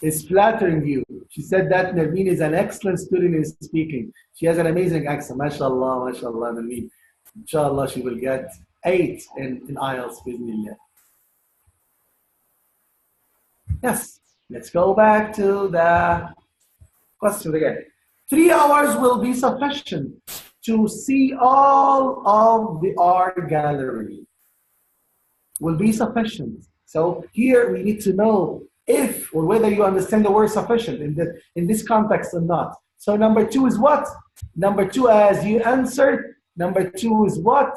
is flattering you. She said that Nermeen is an excellent student in speaking. She has an amazing accent. ما شاء الله Nermeen. إن شاء الله she will get 8 in IELTS بإذن الله. Yes. Let's go back to the question again. 3 hours will be sufficient to see all of the art gallery. Will be sufficient. So here we need to know if or whether you understand the word sufficient in this context or not. So number 2 is what? Number 2 as you answered. Number 2 is what?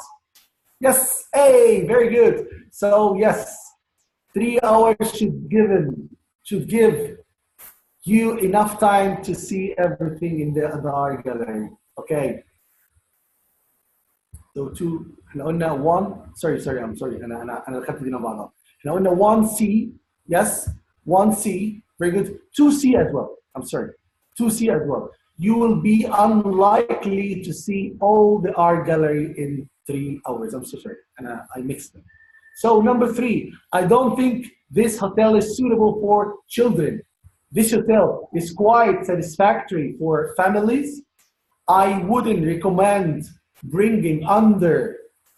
Yes, A, very good. So yes, 3 hours should give you enough time to see everything in the art gallery. Okay. So 2 احنا قلنا 1 sorry I'm sorry انا خدت دي مع بعضها. احنا قلنا 1C yes 1C very good 2C as well. I'm sorry 2C as well. You will be unlikely to see all the art gallery in 3 hours. I'm so sorry and I mixed them. So number 3, I don't think this hotel is suitable for children. This hotel is quite satisfactory for families. I wouldn't recommend bringing under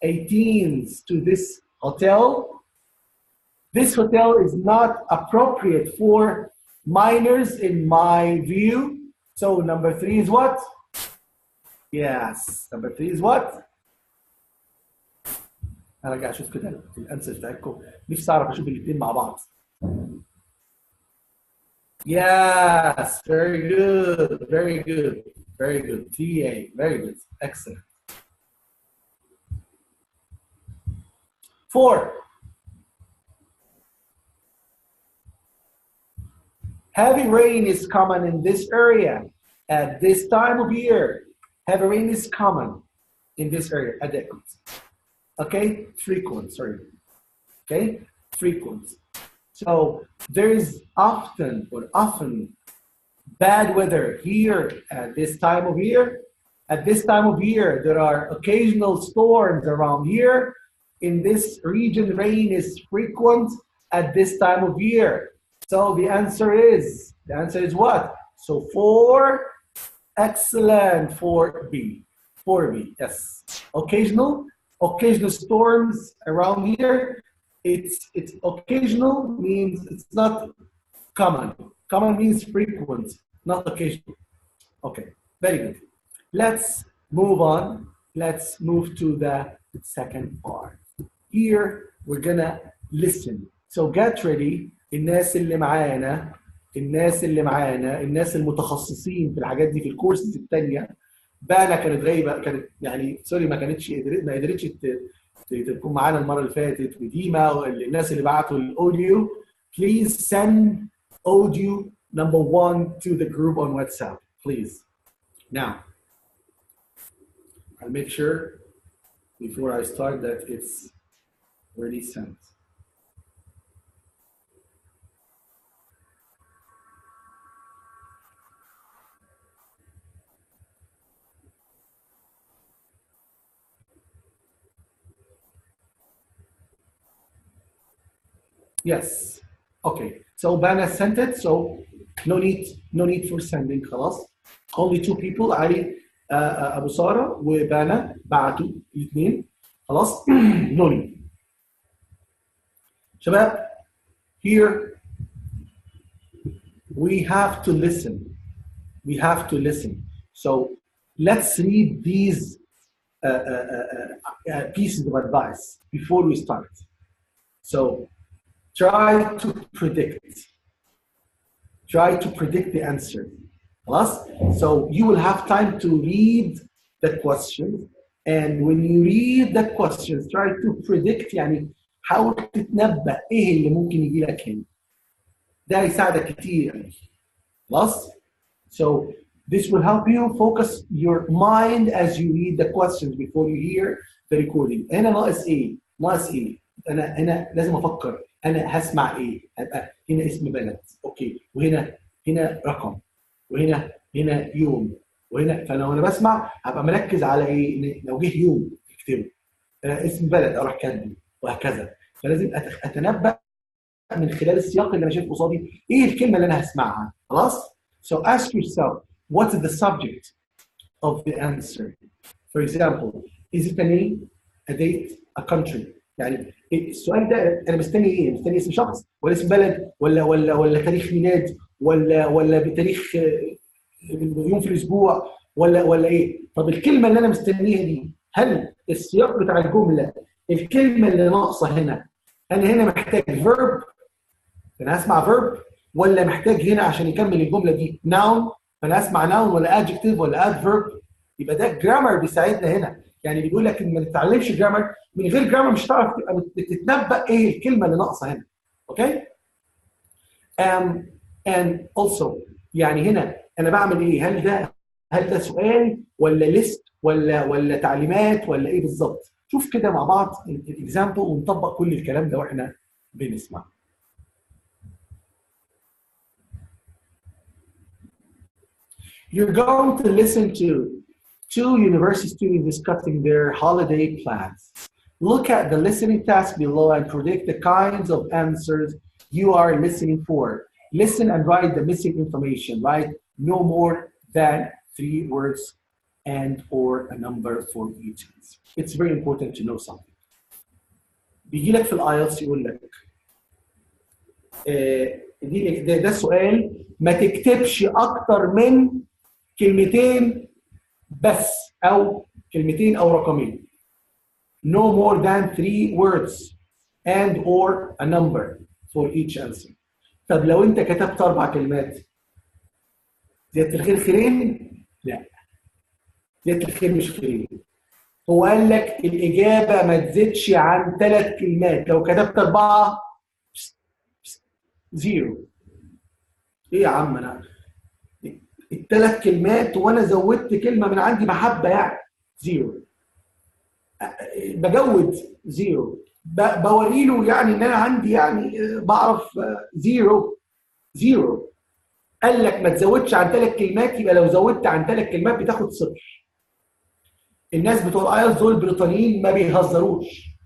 18s to this hotel. This hotel is not appropriate for minors in my view. So number 3 is what? Yes, number 3 is what? هرجع اشوف كده الانسر بتاعتكم نفسي اعرف اشوف الاثنين مع بعض. Yes, very good. TA, very good, excellent. 4. Heavy rain is common in this area at this time of year. Heavy rain is common in this area. Adequate. Okay, frequent. Sorry. Okay, frequent. So there is often bad weather here at this time of year. At this time of year, there are occasional storms around here. In this region, rain is frequent at this time of year. So the answer is what? So 4, excellent, 4B. 4B, yes. Occasional storms around here. It's occasional means it's not common. Common means frequent, not occasional. Okay, very good. Let's move on. Let's move to the second part. Here we're gonna listen. So get ready. الناس اللي معانا الناس المتخصصين في الحاجات دي في الكورسز الثانيه. بانا كانت غايبه، كانت يعني سوري ما قدرتش تكون معانا المره اللي فاتت، وديما الناس اللي بعتوا الاوديو. Please send audio number 1 to the group on WhatsApp, please. Now, I'll make sure before I start that it's already sent. Yes. Okay. So Bana sent it. So no need for sending. خلاص. Only 2 people. علي أبو سارة وبانا بعتوا الاثنين. خلاص. No need. شباب, here we have to listen. We have to listen. So let's read these pieces of advice before we start. So try to predict. Try to predict the answer. خلاص? So you will have time to read the questions, and when you read the questions, try to predict. يعني حاول تتنبأ ايه اللي ممكن يجي لك هنا. ده هيساعدك كتير. خلاص؟ So this will help you focus your mind as you read the questions before you hear the recording. هنا ناقص ايه؟ ناقص ايه؟ أنا لازم أفكر. أنا هسمع إيه؟ هبقى هنا اسم بلد، أوكي، وهنا رقم، وهنا يوم، وهنا، فلو أنا بسمع هبقى مركز على إيه؟ لو جه يوم اكتبه، اسم بلد أروح كاتبه، وهكذا. فلازم أتنبأ من خلال السياق اللي أنا شايف قصادي إيه الكلمة اللي أنا هسمعها، خلاص؟ So ask yourself, what is the subject of the answer? For example, is it a name, a date, a country? يعني السؤال ده انا مستني ايه؟ مستني اسم شخص ولا اسم بلد ولا تاريخ ميلاد ولا بتاريخ يوم في الاسبوع ولا ايه؟ طب الكلمه اللي انا مستنيها دي، هل السياق بتاع الجمله الكلمه اللي ناقصه هنا، انا هنا محتاج فيرب، انا هسمع فيرب، ولا محتاج هنا عشان يكمل الجمله دي ناون، فانا اسمع ناون ولا ادجكتيف ولا ادفيرب؟ يبقى ده جرامر بيساعدنا هنا. يعني بيقول لك ان ما تتعلمش جرامر، من غير جرامر مش هتعرف تبقى تتنبأ ايه الكلمه اللي ناقصه هنا. اوكي؟ and also يعني هنا انا بعمل ايه؟ هل ده سؤال ولا ليست ولا تعليمات ولا ايه بالظبط؟ شوف كده مع بعض الاكزامبل ونطبق كل الكلام ده واحنا بنسمع. You're going to listen to 2 university students discussing their holiday plans. Look at the listening task below and predict the kinds of answers you are listening for. Listen and write the missing information. Write no more than 3 words and or a number for each answer. It's very important to know something. بيجي لك في الايلتس يقول لك ده سؤال ما تكتبش اكتر من كلمتين بس او كلمتين او رقمين. No more than 3 words and or a number for each answer. طب لو انت كتبت 4 كلمات زيادة الخير خيرين؟ لا، زيادة الخير مش خيرين. هو قال لك الإجابة ما تزيدش عن 3 كلمات. لو كتبت 4 زيرو. ايه يا عم، انا ال3 كلمات وانا زودت كلمة من عندي محبة يعني زيرو. بجود زيرو، بوري له يعني ان انا عندي يعني بعرف زيرو. قال لك ما تزودش عن 3 كلمات، يبقى لو زودت عن 3 كلمات بتاخد 0. الناس بتوع الايلتس دول البريطانيين ما بيهزروش.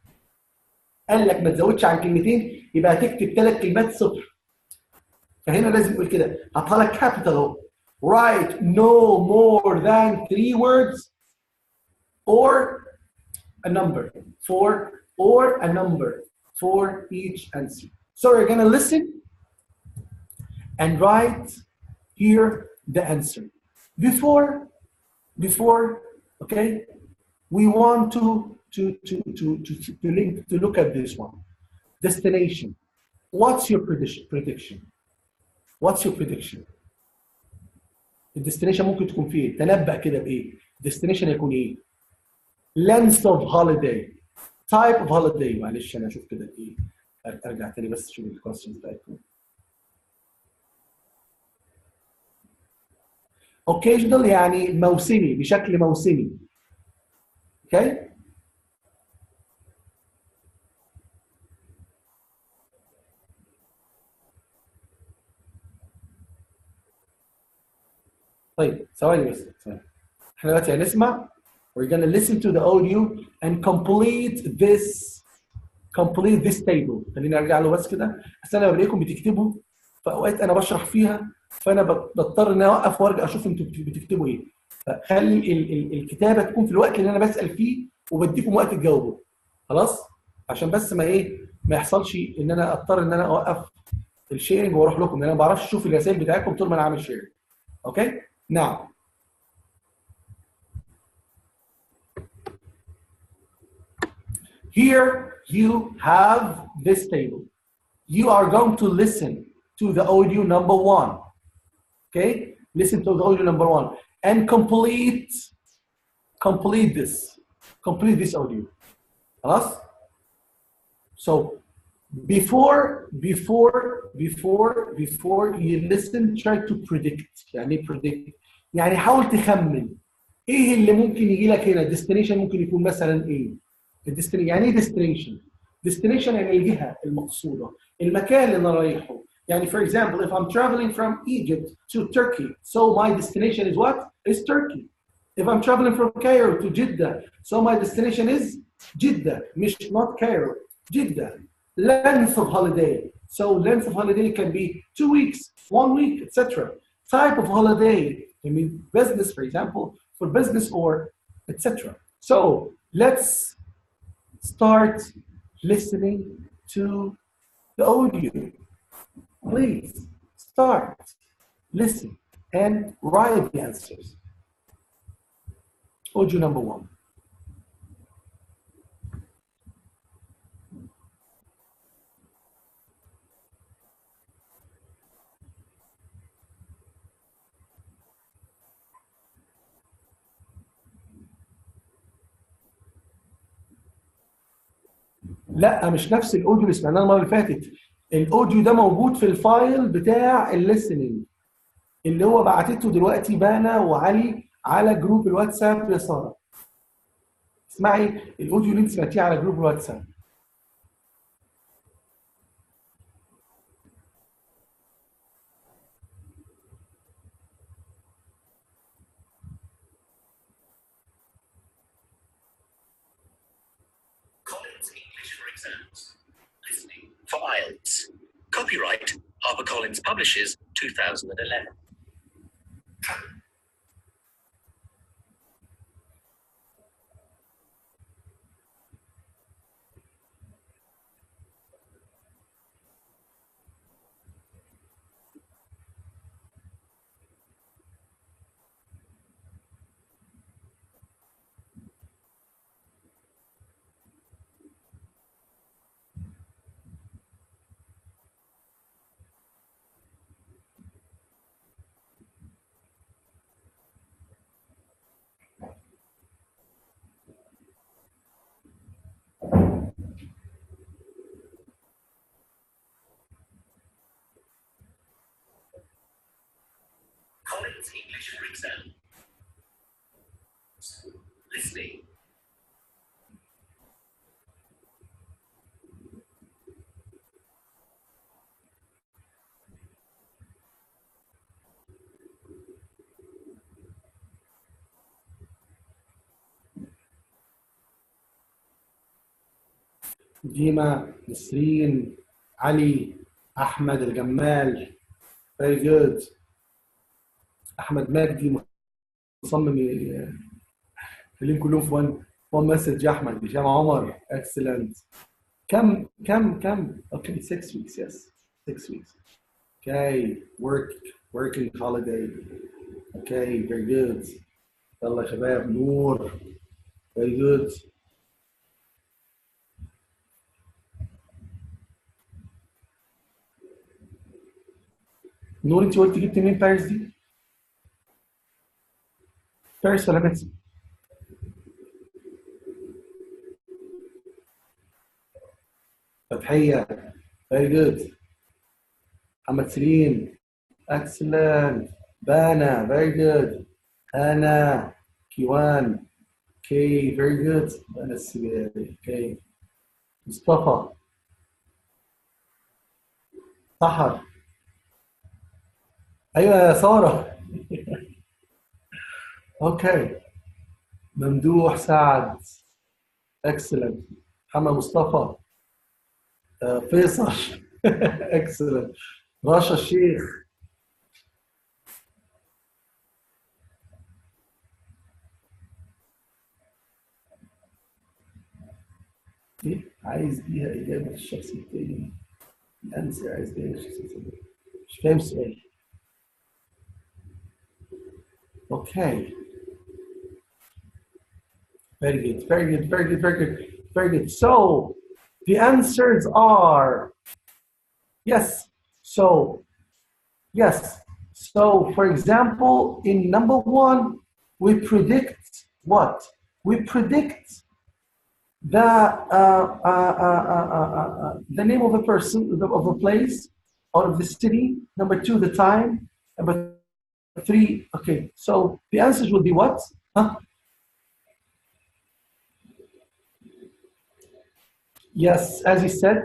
قال لك ما تزودش عن كلمتين يبقى هتكتب 3 كلمات 0. فهنا لازم يقول كده، هحطها لك كابيتال اهو. Write no more than 3 words or a number for each answer. So you're going to listen and write here the answer. Before, okay, we want to to look at this one. Destination. What's your prediction? What's your prediction? الديستنيشن ممكن تكون فيه ايه؟ تنبأ كده بايه؟ الديستنيشن يكون ايه؟ length of holiday, type of holiday. معلش انا اشوف كده ايه، ارجع تاني بس اشوف الكويستشنز بتاعتكم. occasional يعني موسمي، بشكل موسمي. اوكي؟ طيب ثواني بس ثواني. احنا دلوقتي هنسمع. We're gonna listen to the audio and complete this table. خليني ارجع له بس كده، اصل انا بلاقيكم بتكتبوا في اوقات انا بشرح فيها، فانا بضطر ان انا اوقف وارجع اشوف انتوا بتكتبوا ايه. فخلي الكتابه تكون في الوقت اللي انا بسال فيه وبديكم وقت تجاوبوا. خلاص؟ عشان بس ما يحصلش ان انا اضطر ان انا اوقف الشيرنج واروح لكم، لان انا ما بعرفش اشوف الرسائل بتاعتكم طول ما انا عامل شيرنج. اوكي؟ نعم. Here you have this table. You are going to listen to the audio number 1. Okay? Listen to the audio number 1 and complete this audio. خلاص? So before you listen, try to predict. يعني predict يعني حاول تخمن ايه اللي ممكن يجي لك هنا. destination ممكن يكون مثلا ايه؟ يعني ايه destination؟ destination يعني الجهة المقصودة، المكان اللي انا رايحه. يعني for example, if I'm traveling from Egypt to Turkey, so my destination is what? Is Turkey. If I'm traveling from Cairo to Jeddah, so my destination is Jeddah, مش not Cairo, Jeddah. Length of holiday. So length of holiday can be 2 weeks, 1 week, etc. Type of holiday, I mean business, for example, for business or etc. So let's start listening to the audio. Please start, listen, and write the answers. Audio number 1. لا مش نفس الاوديو اللي سمعناه المره اللي فاتت. الاوديو ده موجود في الفايل بتاع الليسننج اللي هو بعتته دلوقتي بانا وعلي على جروب الواتساب يا ساره. اسمعي الاوديو اللي انت سمعتيه على جروب الواتساب. Collins English for Exams. Listening for IELTS. Copyright HarperCollins Publishers 2011. Collins English for Exams. Listening. ديما، نسرين، علي، احمد الجمال. Very good. احمد مجدي مصمم يخليهم كلهم في one message. يا احمد. هشام عمر. Excellent. كم okay 6 weeks. Yes, 6 weeks. Okay, working holiday. Okay, very good. يلا يا شباب. نور. Very good. نور انت قلت جبت منين باريس دي؟ باريس ولا مكسيك؟ فتحية very good. محمد سليم excellent. بانا very good. أنا كيوان كي very good. بانا السبيعي كي. مصطفى سحر أيوة يا سارة أوكي. ممدوح سعد excellent. محمد مصطفى فيصل excellent. رشا الشيخ إيه؟ عايز بيها إجابة الشخص التاني. الأنسة عايز بيها الشخص التاني. مش فاهم السؤال. Okay. Very good, very good, very good, very good, very good. So the answers are yes. So yes. So for example, in number one, we predict what? We predict the name of a person, of a place, or of the city. Number two, the time. Number three, okay. So the answers will be what? Huh? Yes, as he said,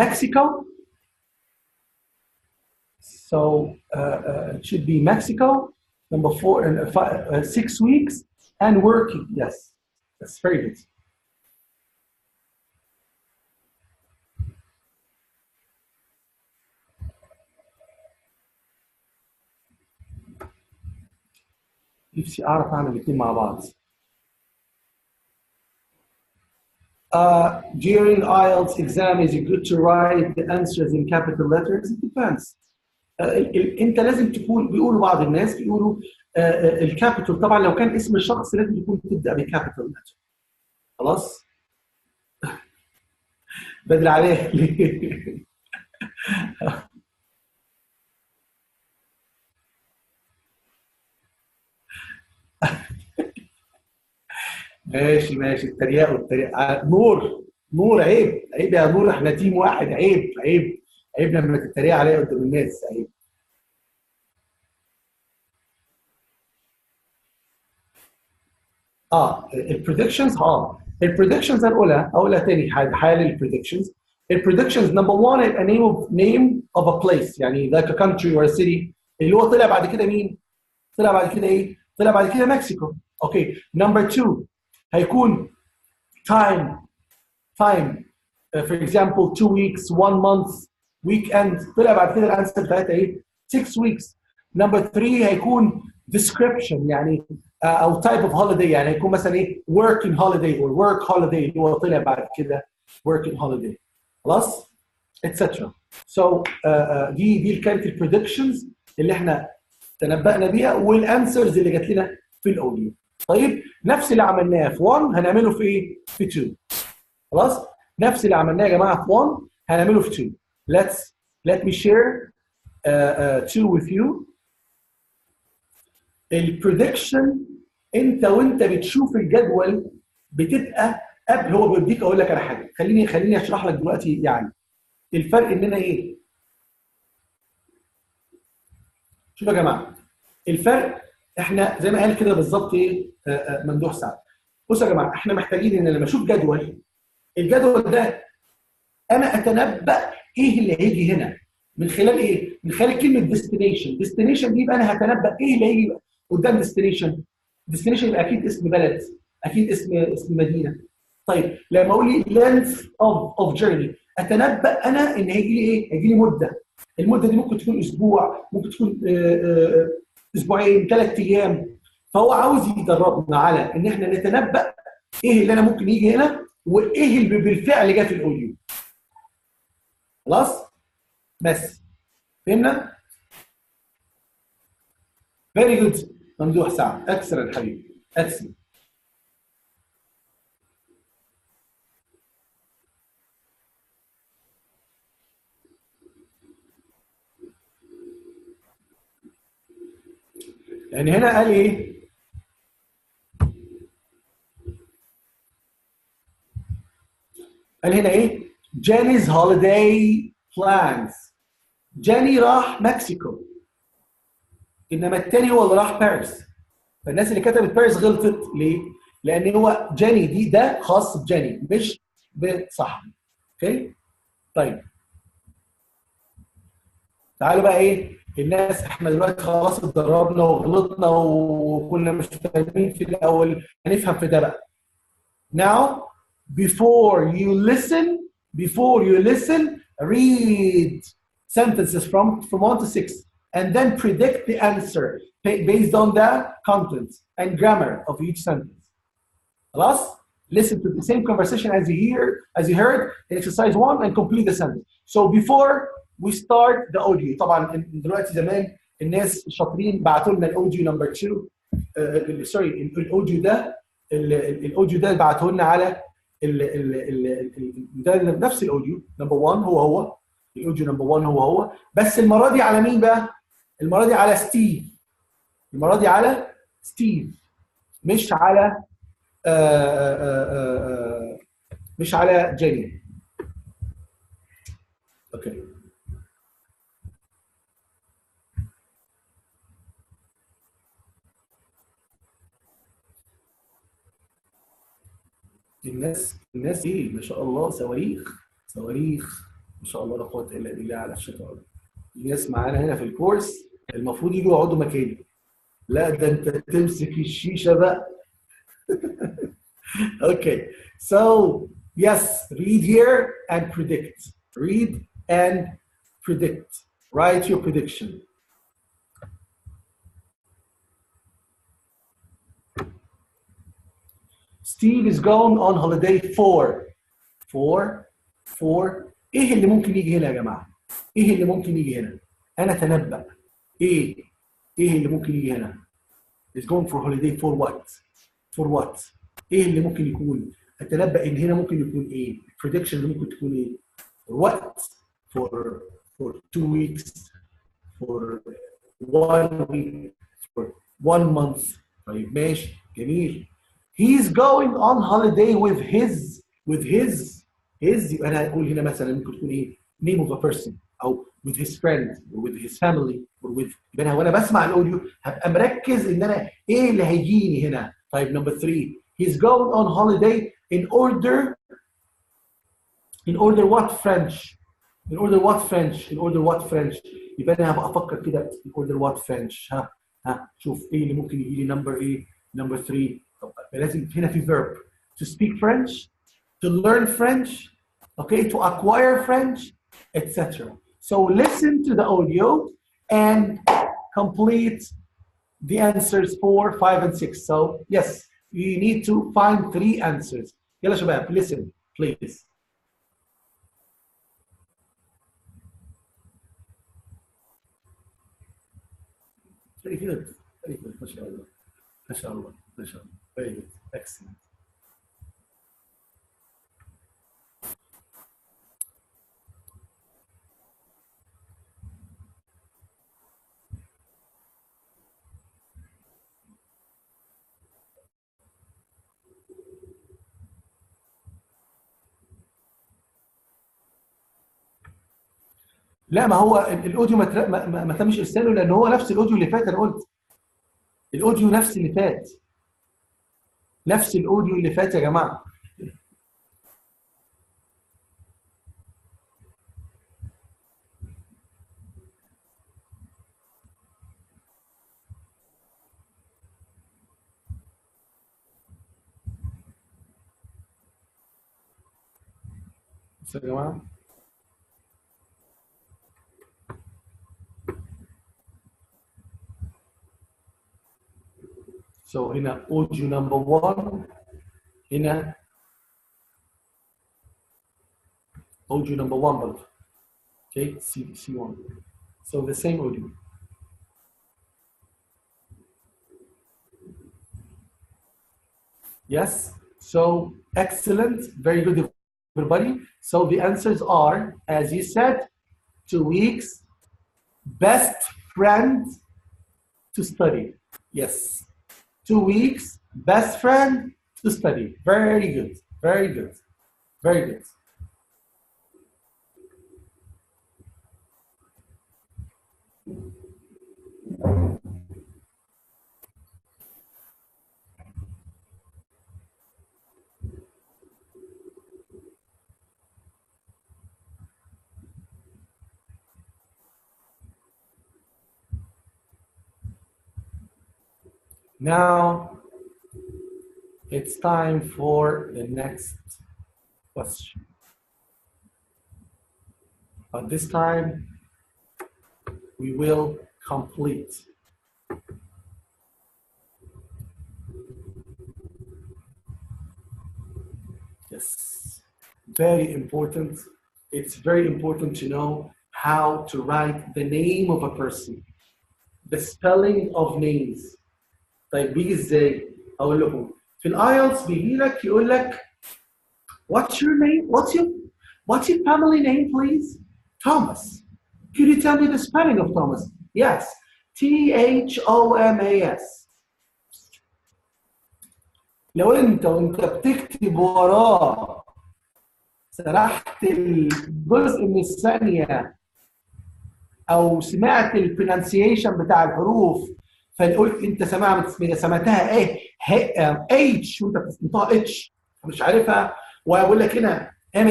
Mexico. So it should be Mexico. Number four and 6 weeks and working. Yes, that's very good. نفسي أعرف أعمل الاثنين مع بعض. During IELTS exam, is it good to write the answers in capital letters? It depends. انت لازم تكون بيقولوا بعض الناس بيقولوا الكابيتال طبعا لو كان اسم الشخص لازم يكون تبدا بكابيتال لتر. خلاص؟ بدري عليه ماشي ماشي التريقه والتريقه نور نور عيب عيب يا نور احنا تيم واحد عيب عيب عيب لما تتريق عليا قدام الناس عيب. البريدكشنز البريدكشنز اقولها تاني حال البريدكشنز. البريدكشنز نمبر 1 يبقى نيم اوف ا بليس يعني ذاك كونتري اور سيتي اللي هو طلع بعد كده مين؟ طلع بعد كده ايه؟ طلع بعد كده مكسيكو. اوكي نمبر 2 هيكون تايم for example 2 weeks 1 month weekend طلع بعد كده الانسر بتاعتها ايه؟ 6 weeks. نمبر 3 هيكون description يعني او type of holiday يعني هيكون مثلا ايه working holiday or work holiday اللي هو طلع بعد كده working holiday. خلاص؟ etc. So دي كانت البريدكشنز اللي احنا تنبأنا بيها والانسرز اللي جات لنا في الاوديو. طيب نفس اللي عملناه في 1 هنعمله في ايه؟ في 2. خلاص؟ نفس اللي عملناه يا جماعه في 1 هنعمله في 2. Let me share 2 with you. البريدكشن انت وانت بتشوف الجدول بتبقى قبل هو بيديك. اقول لك على حاجه خليني اشرح لك دلوقتي يعني الفرق اننا ايه. شوف يا جماعه الفرق احنا زي ما قال كده بالظبط ايه ممدوح سعد. بصوا يا جماعه احنا محتاجين ان لما اشوف الجدول ده انا اتنبأ ايه اللي هيجي هنا من خلال ايه؟ من خلال كلمه ديستنيشن دي يبقى انا هتنبأ ايه اللي هيجي قدام ديستنيشن يبقى اكيد اسم بلد اكيد اسم مدينه. طيب لما اقول لي length of journey اتنبأ انا ان هيجي لي ايه؟ هيجي لي مده. المده دي ممكن تكون اسبوع ممكن تكون اسبوعين 3 ايام. فهو عاوز يدربنا على ان احنا نتنبأ ايه اللي انا ممكن يجي هنا وايه اللي بالفعل جه في الاوديو. خلاص؟ بس فهمنا؟ فيري جود ممدوح سعد اكسلنت حبيبي اكسلنت. يعني هنا قال ايه؟ قال هنا ايه؟ Jenny's holiday plans. جاني راح مكسيكو، انما التاني هو اللي راح باريس. فالناس اللي كتبت باريس غلطت ليه؟ لان هو جاني دي ده خاص بجاني مش بصاحبي. اوكي؟ طيب تعالوا بقى ايه؟ الناس احنا دلوقتي خلاص اتدربنا وغلطنا وكنا مش فاهمين في الاول، هنفهم في ده بقى. Now before you listen, read sentences from 1 to 6 and then predict the answer based on the content and grammar of each sentence. خلاص؟ Listen to the same conversation as you heard in exercise 1 and complete the sentence. So before we start the audio. طبعا دلوقتي زمان الناس الشاطرين بعتوا لنا الاوديو نمبر 2 سوري الاوديو ده بعته لنا على ده نفس الاوديو نمبر 1 هو الاوديو نمبر 1 هو بس المره دي على مين بقى؟ المره دي على ستيف. المره دي على ستيف مش على مش على جيني. اوكي الناس ايه ما شاء الله صواريخ ما شاء الله لا قوه الا بالله على الشطاره. الناس معانا هنا في الكورس المفروض يجوا يقعدوا مكاني. لا ده انت تمسك الشيشه بقى. Okay, so yes, read here and predict. Read and predict. Write your prediction. Steve is going on holiday for ايه اللي ممكن يجي هنا يا جماعه؟ ايه اللي ممكن يجي هنا؟ انا اتنبأ. ايه اللي ممكن يجي هنا؟ is going for holiday for what؟ ايه اللي ممكن يكون؟ اتنبأ ان هنا ممكن يكون ايه؟ prediction اللي ممكن تكون ايه؟ what for 2 weeks for 1 week for 1 month. طيب ماشي جميل. He's going on holiday with his يبقى انا هقول هنا مثلا ممكن تكون ايه؟ name of a person او with his friend or with his family or with يبقى انا وانا بسمع الاوديو هبقى مركز ان انا ايه اللي هيجيني هنا. طيب نمبر 3 he's going on holiday in order what French يبقى انا هبقى افكر كده in order what French. ها شوف ايه اللي ممكن يجي لي نمبر ايه؟ نمبر 3. طب لازم هنا في verb to speak French, to learn French, okay, to acquire French, etc. So listen to the audio and complete the answers 4, 5, and 6. So yes, you need to find 3 answers. يلا شباب listen please. Very good. ما شاء الله. Very good. Excellent. لا ما هو الاوديو ما تمش ارساله لان هو نفس الاوديو اللي فات. انا قلت الاوديو نفس اللي فات يا جماعه. بس يا جماعه so هنا audio number 1 هنا audio number 1 برضه. Okay, C1. So the same audio. Yes, so excellent, very good everybody. So the answers are, as you said, 2 weeks, best friend to study. Yes. 2 weeks, best friend to study. Very good. Very good. Very good. Now it's time for the next question. But this time we will complete. Yes, very important. It's very important to know how to write the name of a person, the spelling of names. طيب بيجي ازاي؟ اقول لكم في الايلتس بيجي لك يقول لك what's your name? What's your family name, please? Thomas. Could you tell me the spelling of Thomas? Yes, Thomas. لو انت وانت بتكتب وراه سرحت الجزء من الثانيه او سمعت البرونسيشن بتاع الحروف فقلت انت سمعتها ايه اتش وانت بتنطقها اتش مش عارفها واقول لك هنا ام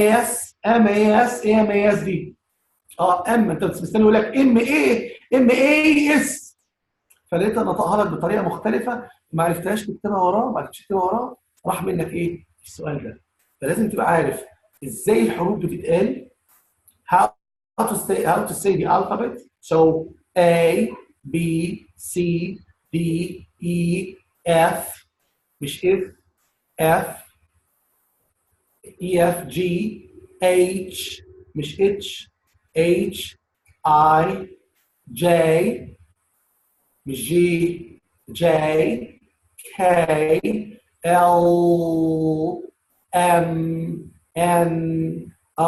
اي اس دي انت مستني يقول لك ام اي اس فلقيت نطقها لك بطريقه مختلفه ما عرفتهاش تكتبها وراه ما عرفتش تكتبها وراه راح منك ايه السؤال ده فلازم تبقى عارف ازاي الحروف بتتقال how to say the alphabet so A B C D E F مش F E F G H مش H H I J مش G J K L M N O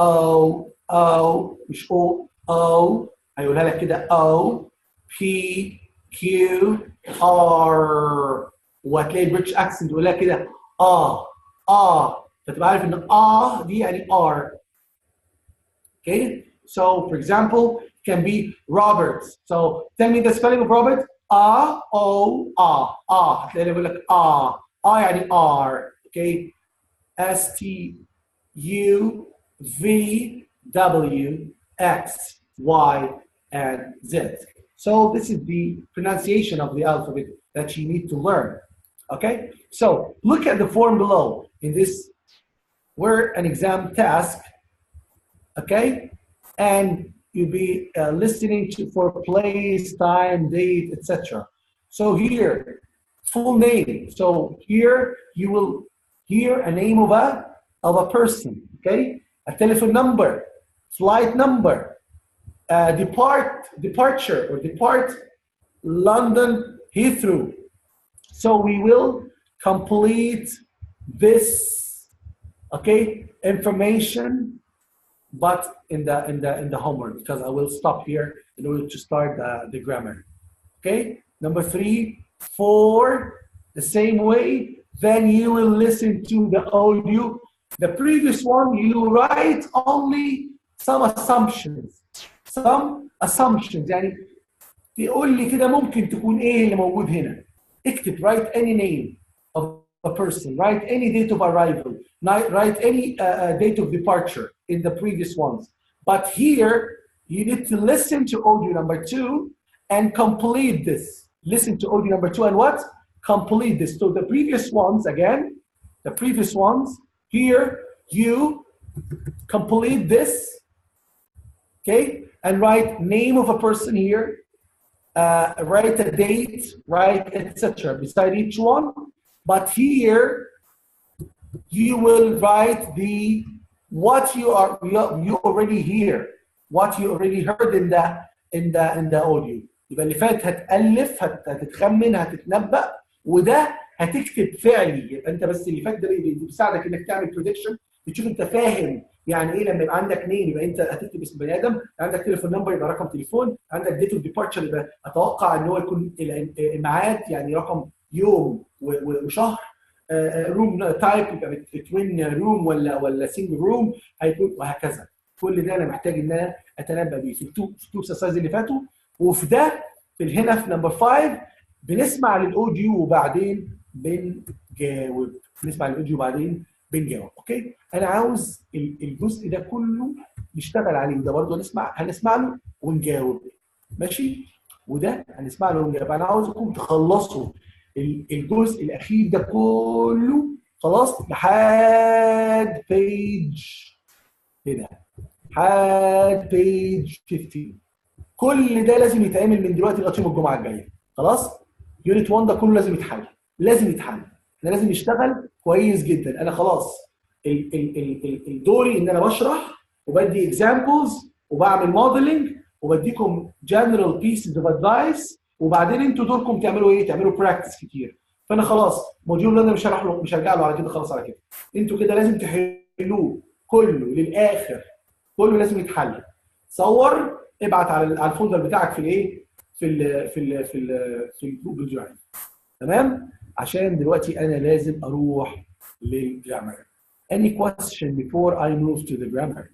مش O هيقولها لك كده O P Q R وهتلاقي البريتش اكسنت يقول لك كده فتبقى عارف ان دي يعني R. Okay, so for example, it can be Robert. So tell me the spelling of Robert. هتلاقي يقول لك يعني R. Okay, STUVWXYZ. So this is the pronunciation of the alphabet that you need to learn. Okay, so look at the form below. In this, we're an exam task. Okay, and you'll be listening for place, time, date, etc. So here, full name. So here you will hear a name of a person. Okay, a telephone number, flight number, departure or depart London Heathrow. So we will complete this information, but in the homework because I will stop here in order to start the grammar. Okay, number 3, 4, the same way. Then you will listen to the audio. The previous one you write only some assumptions. يعني تقول لي كده ممكن تكون ايه اللي موجود هنا. اكتب write any name of a person, write any date of arrival, write any date of departure in the previous ones. But here you need to listen to audio number 2 and complete this. Listen to audio number 2 and what? Complete this. So the previous ones again, here you complete this, okay, and write name of a person here, write a date, write etc. beside each one. But here you will write what you already hear, what you already heard in the audio. يبقى اللي فات هتألف هتتخمن هتتنبأ وده هتكتب فعلي. يبقى انت بس اللي فات ده بيساعدك انك تعمل بريدكشن بتشوف انت فاهم يعني ايه لما يبقى عندك نيم يبقى انت هتكتب اسم بني ادم، عندك تليفون نمبر يبقى رقم تليفون، عندك ديت اوف ديبارتشر يبقى اتوقع ان هو يكون الميعاد يعني رقم يوم وشهر، روم تايب يبقى توين روم ولا سنجل روم هيكون، وهكذا. كل ده انا محتاج ان انا اتنبأ بيه في التو اكسرسايز اللي فاتوا. وفي ده هنا في نمبر 5 بنسمع للاوديو وبعدين بنجاوب، بنسمع للاوديو وبعدين بنجاوب. اوكي، انا عاوز الجزء ده كله نشتغل عليه، ده برضه هنسمع له ونجاوب، ماشي؟ وده هنسمع له ونجاوب. انا عاوزكم تخلصوا الجزء الاخير ده كله خلاص لحد بيج هنا، لحد بيج 15. كل ده لازم يتعمل من دلوقتي لغايه يوم الجمعه الجايه. خلاص، يونت 1 ده كله لازم يتحل، لازم يتحل. احنا لازم نشتغل كويس جدا. انا خلاص دوري ان انا بشرح وبدي اكزامبلز وبعمل موديلنج وبديكم جنرال بيسز اوف ادفايس، وبعدين انتوا دوركم تعملوا ايه؟ تعملوا براكتس كتير. فانا خلاص موديول انا مش هروح له، مش هرجع له على كده، خلاص على كده. انتوا كده لازم تحلوه كله للاخر، كله لازم يتحل. صور، ابعت على الفولدر بتاعك في الايه، في الجروب الجوائي. تمام؟ عشان دلوقتي انا لازم اروح للجرامر. Any question before I move to the grammar؟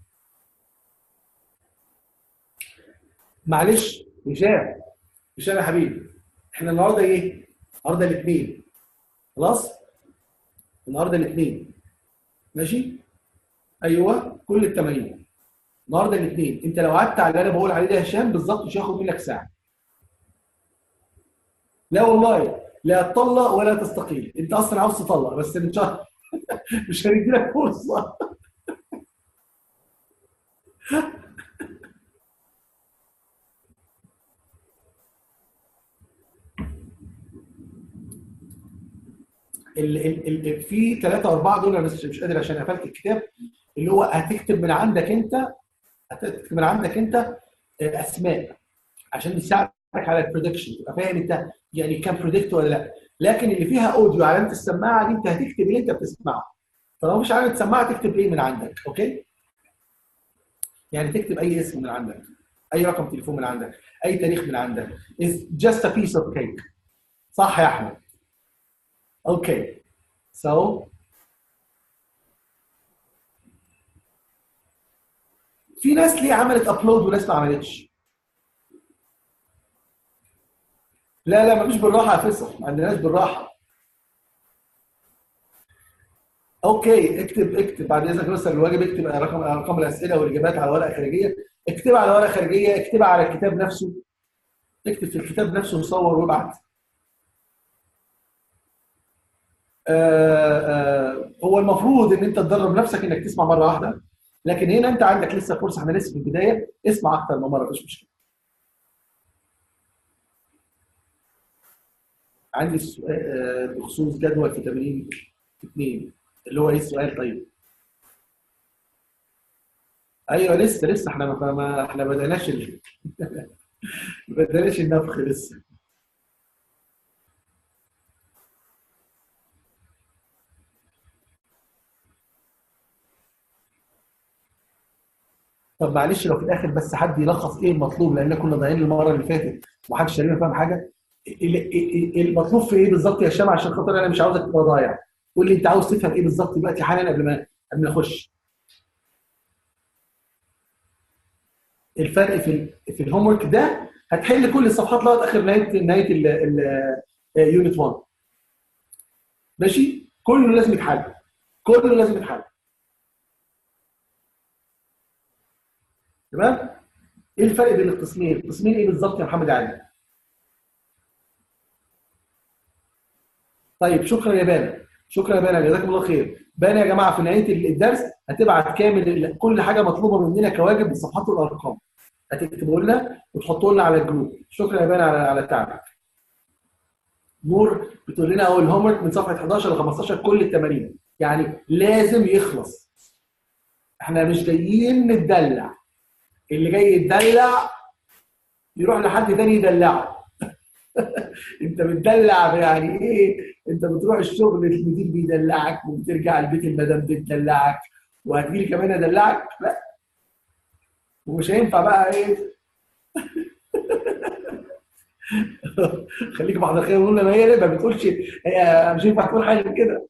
معلش هشام يا حبيبي، احنا النهارده ايه؟ النهارده الاثنين. خلاص؟ النهارده الاثنين. ماشي؟ ايوه، كل التمارين النهارده الاثنين. انت لو قعدت على اللي انا بقول عليه ده يا هشام بالظبط مش هياخد منك ساعه. لا والله، لا تطلق ولا تستقيل، انت اصلا عاوز تطلق بس ان شاء الله مش هندي لك فرصه. في 3 و4 دول انا مش قادر عشان قفلت الكتاب، اللي هو هتكتب من عندك انت، اسماء عشان يساعدك على البريدكشن، تبقى فاهم انت يعني كان بريدكت ولا لا. لكن اللي فيها اوديو علامه السماعه دي انت هتكتب اللي انت بتسمعه، فلو مش علامه السماعه تكتب ايه من عندك. اوكي، يعني تكتب اي اسم من عندك، اي رقم تليفون من عندك، اي تاريخ من عندك. It's just a piece of cake. صح يا احمد؟ اوكي. So في ناس ليه عملت ابلود وناس ما عملتش؟ لا مفيش بالراحه يا فيصل، ما عندناش بالراحه. اوكي، اكتب بعد اذنك بس الواجب، اكتب ارقام الاسئله والاجابات على ورقه خارجيه، اكتبها على ورقه خارجيه، اكتبها على الكتاب نفسه، اكتب في الكتاب نفسه وصور وابعت. هو المفروض ان انت تدرب نفسك انك تسمع مره واحده، لكن هنا انت عندك لسه فرصه، احنا لسه في البدايه، اسمع اكتر من مره مش مشكله. عندي سؤال بخصوص جدول في تمرين 2 اللي هو ايه السؤال؟ طيب ايوه لسه احنا احنا ما بدأناش ما بدأناش النفخ لسه. طب معلش لو في الاخر بس حد يلخص ايه المطلوب، لان كنا ضايعين المره اللي فاتت ومحدش تقريبا فاهم حاجه. المطلوب في ايه بالظبط يا هشام؟ عشان خاطر انا مش عاوزك تبقى ضايع. قول لي انت عاوز تفهم ايه بالظبط دلوقتي حالا قبل ما نخش. الفرق في الهوم ورك ده هتحل كل الصفحات لغايه اخر نهايه يونت 1. ماشي؟ كله لازم يتحل، كله لازم يتحل. تمام؟ ايه الفرق بين القسمين؟ القسمين ايه بالظبط يا محمد علي؟ طيب شكرا يا بانا، شكرا يا بانا، جزاكم الله خير. بانا يا جماعه في نهايه الدرس هتبعت كامل كل حاجه مطلوبه مننا كواجب بالصفحات والارقام، هتكتبوا لنا وتحطوا لنا على الجروب. شكرا يا بانا على تعبك. نور بتقول لنا اهو الهوم ورك من صفحه 11 ل 15 كل التمارين، يعني لازم يخلص. احنا مش جايين نتدلع، اللي جاي يتدلع يروح لحد تاني يدلعه. انت بتدلع يعني ايه؟ انت بتروح الشغل المدير بيدلعك، وبترجع البيت المدام بتدلعك، وهتجيلي كمان ادلعك؟ لا. ومش هينفع بقى ايه. خليك بعد خير، قلنا ما هي ما بتقولش، هي مش هينفع تقول حاجه كده.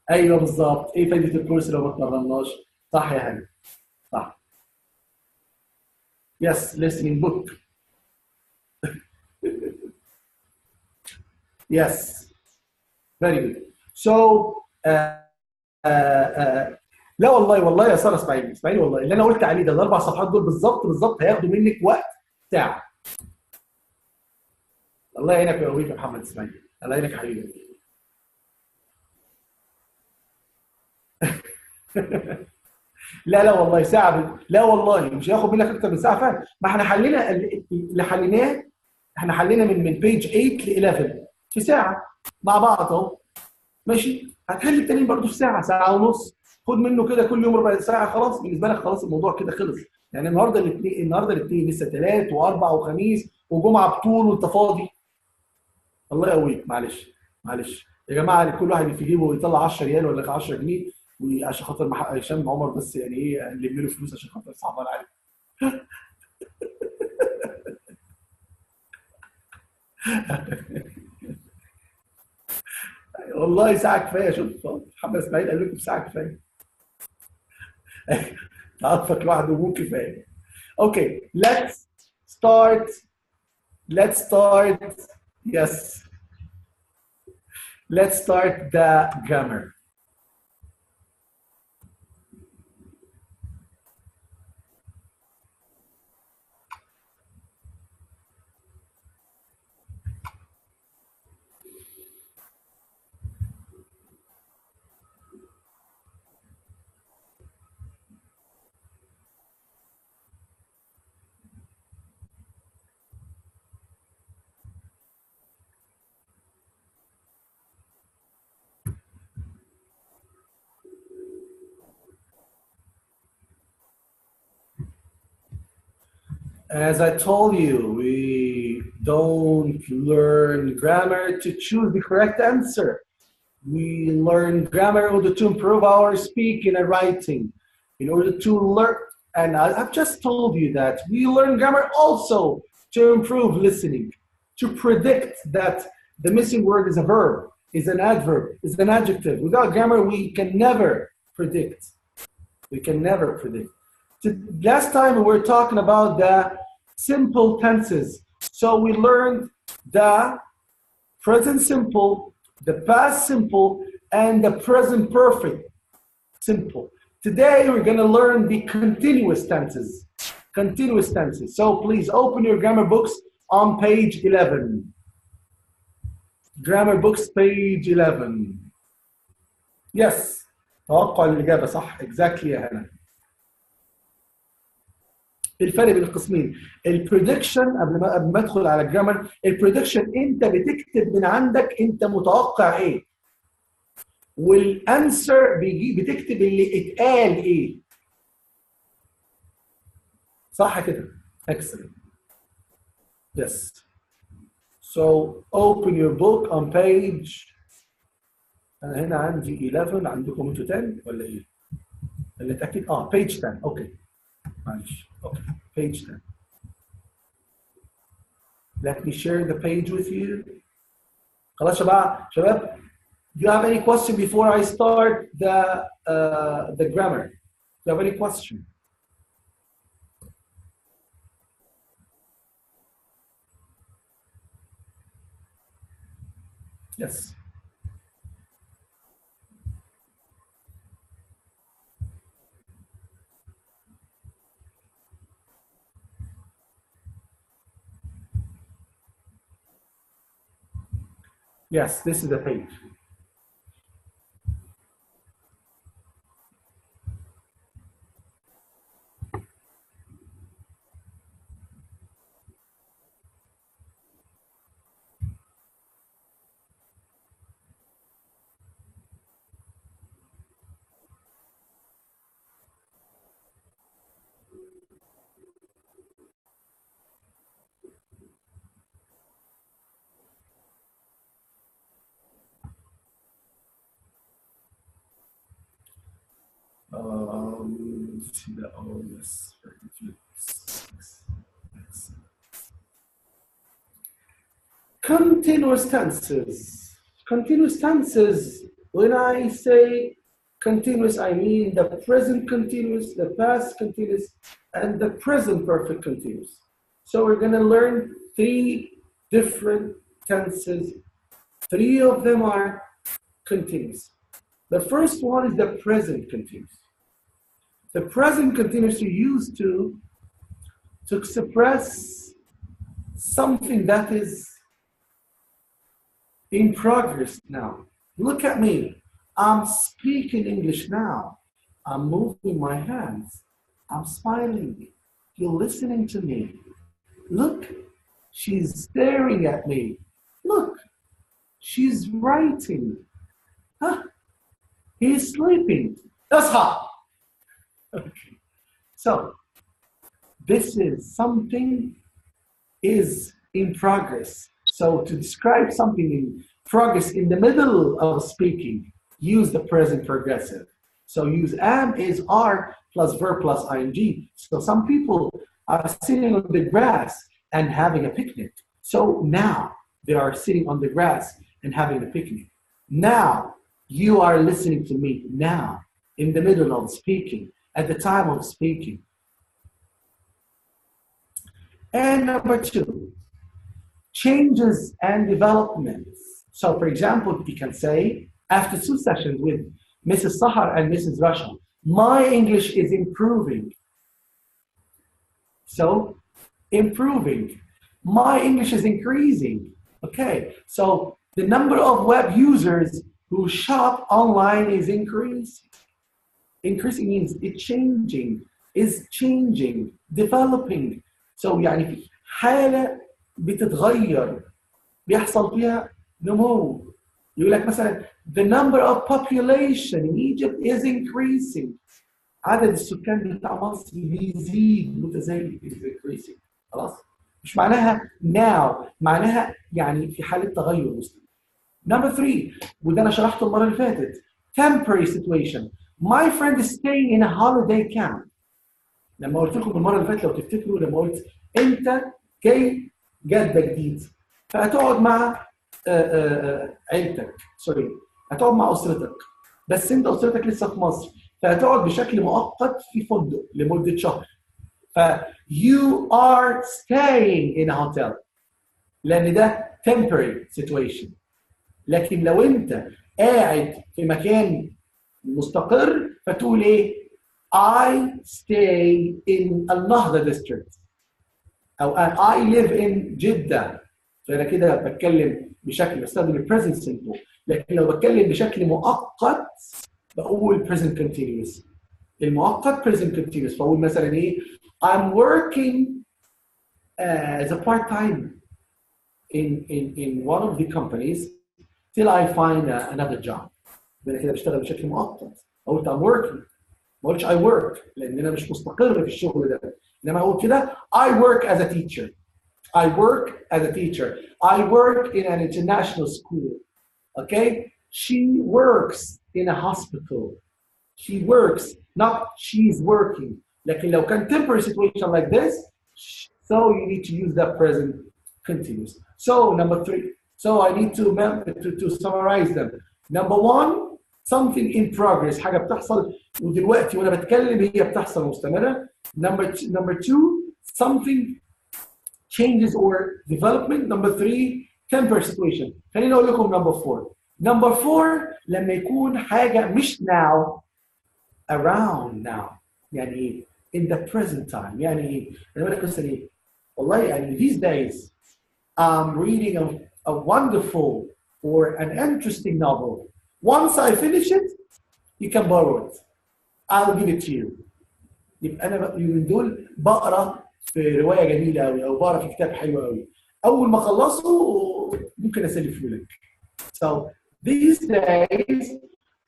ايوه بالظبط، ايه فايده الكورس لو ما اتمرناش؟ صح يا هاني، صح. يس listening book. يس very good. So لا والله والله يا ساره اسماعيل، اسماعيل والله اللي انا قلت عليه ده الاربع صفحات دول بالظبط بالظبط هياخدوا منك وقت ساعه. الله يعينك ويقويك يا محمد اسماعيل، الله يعينك يا حبيبي. لا لا والله ساعه لا والله مش هياخد منك اكتر من ساعه فعلا. ما احنا حلينا اللي حليناه، احنا حلينا من بيج 8 ل 11 في ساعه مع بعض اهو. ماشي، هتحل التانيين برضه في ساعه، ساعه ونص. خد منه كده كل يوم ربع ساعه، خلاص بالنسبه لك خلاص الموضوع كده خلص. يعني النهارده الاثنين لسه ثلاث واربع وخميس وجمعه بطول وانت فاضي. الله يقويك. معلش معلش يا جماعه، كل واحد في جيبه يطلع 10 ريال ولا 10 جنيه، وعشان خاطر هشام عمر بس يعني ايه نلم له فلوس عشان خاطر صعبان عليه. والله ساعه كفايه. شوف محمد اسماعيل قال لكم ساعه كفايه. تعرفك لوحده مو كفايه. اوكي start let's start yes let's start the grammar. As I told you, we don't learn grammar to choose the correct answer. We learn grammar in order to improve our speaking and writing, in order to learn. And I've just told you that we learn grammar also to improve listening, to predict that the missing word is a verb, is an adverb, is an adjective. Without grammar, we can never predict. We can never predict. Last time we were talking about the simple tenses. So we learned the present simple, the past simple, and the present perfect simple. Today we're going to learn the continuous tenses. Continuous tenses. So please open your grammar books on page 11. Grammar books page 11. Yes. توقع الإجابة صح. Exactly يا هنا. الفرق بين القسمين، البريدكشن قبل ما ادخل على الجرامر، البريدكشن انت بتكتب من عندك انت متوقع ايه، والانسر بتكتب اللي اتقال ايه. صح كده؟ excellent. Yes. So open your book on page، انا هنا عندي 11، عندكم انتوا 10 ولا ايه؟ اللي اتاكد page 10. اوكي معلش. اوكي page 10. Let me share the page with you. خلاص شباب. Do you have any question before I start the grammar? Do you have any question? Yes. Yes, this is the page. Continuous tenses. Continuous tenses, when I say continuous, I mean the present continuous, the past continuous, and the present perfect continuous. So we're going to learn 3 different tenses. 3 of them are continuous. The first one is the present continuous. The present continuous you use to express something that is in progress now. Look at me. I'm speaking English now. I'm moving my hands. I'm smiling. You're listening to me. Look, she's staring at me. Look, she's writing. Huh? He's sleeping. That's hot. Okay. So, this is something is in progress. So to describe something in progress in the middle of speaking, use the present progressive. So use am is are plus verb plus ing. So some people are sitting on the grass and having a picnic. So now they are sitting on the grass and having a picnic. Now you are listening to me now in the middle of speaking, at the time of speaking. And number 2, changes and developments. So for example, you can say, after 2 sessions with Mrs. Sahar and Mrs. Rasha, my English is improving. So, improving. My English is increasing. Okay, so the number of web users who shop online is increasing. Increasing means it's changing, is changing, developing. So يعني في حالة بتتغير بيحصل فيها نمو. يقول لك مثلا the number of population in Egypt is increasing. عدد السكان بتاع مصر بيزيد متزايد is increasing. خلاص؟ مش معناها now، معناها يعني في حالة تغير مستمر. Number 3 وده أنا شرحته المرة اللي فاتت. Temporary situation. My friend is staying in a holiday camp. لما قلت لكم المرة اللي فاتت لو تفتكروا لما قلت أنت جاي جدة جديد فهتقعد مع عيلتك سوري هتقعد مع أسرتك بس أنت أسرتك لسه في مصر فهتقعد بشكل مؤقت في فندق لمدة شهر. ف you are staying in a hotel لأن ده temporary situation. لكن لو أنت قاعد في مكان مستقر فتقول إيه؟ I stay in النهضة district أو I live in جدة. فأنا كده بتكلم بشكل بستخدم ال present simple. لكن لو بتكلم بشكل مؤقت بقول present continuous. المؤقت present continuous. فأقول مثلا إيه؟ I'm working as a part-time in one of the companies till I find another job. أنا كده بشتغل بشكل مؤقت. قلت I'm working. ما قلتش I work لأن أنا مش مستقر في الشغل ده. إنما أقول كده I work as a teacher. I work as a teacher. I work in an international school. Okay? She works in a hospital. She works, not she's working. لكن لو كان temporary situation like this, so you need to use that present continuous. So number 3. So I need to summarize them. Number 1, something in progress. حاجة بتحصل ودلوقتي وأنا بتكلم هي بتحصل مستمرة. Number 2, something changes or development. Number 3, temporary situation. خليني أقول لكم number 4. Number 4 لما يكون حاجة مش now, around now. يعني in the present time. يعني أنا بقول لك مثلا إيه؟ والله يعني these days I'm reading a wonderful or an interesting novel. Once I finish it, you can borrow it. I'll give it to you. يبقى أنا من دول بقرأ في رواية جميلة أوي أو بقرأ في كتاب حلو أوي. أول ما أخلصه ممكن أسلفه لك. So these days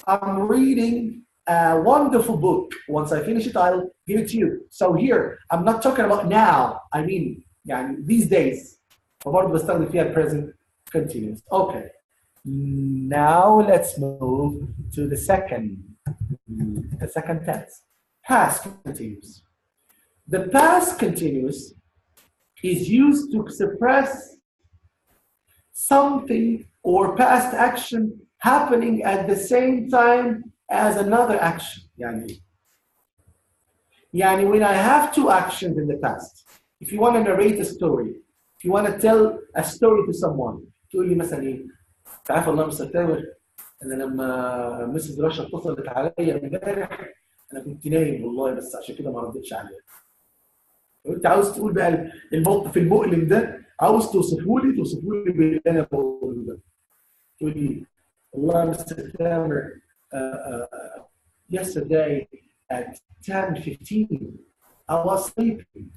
I'm reading a wonderful book. Once I finish it, I'll give it to you. So here I'm not talking about now. I mean يعني these days. فبرضه بستخدم فيها present continuous. Okay. Now let's move to the second the second tense. Past continuous. The past continuous is used to express something or past action happening at the same time as another action. يعني when I have two actions in the past, if you want to narrate a story, if you want to tell a story to someone, تقول لي مثلا ايه؟ تعرف والله مستر تامر انا لما مسز رشا اتصلت عليا امبارح انا كنت نايم والله بس عشان كده ما ردتش عليها. وانت عاوز تقول بقى الموقف المؤلم ده، عاوز توصفه لي باللي انا بقوله ده. تقول لي والله مستر تامر yesterday at 10:15 I was sleeping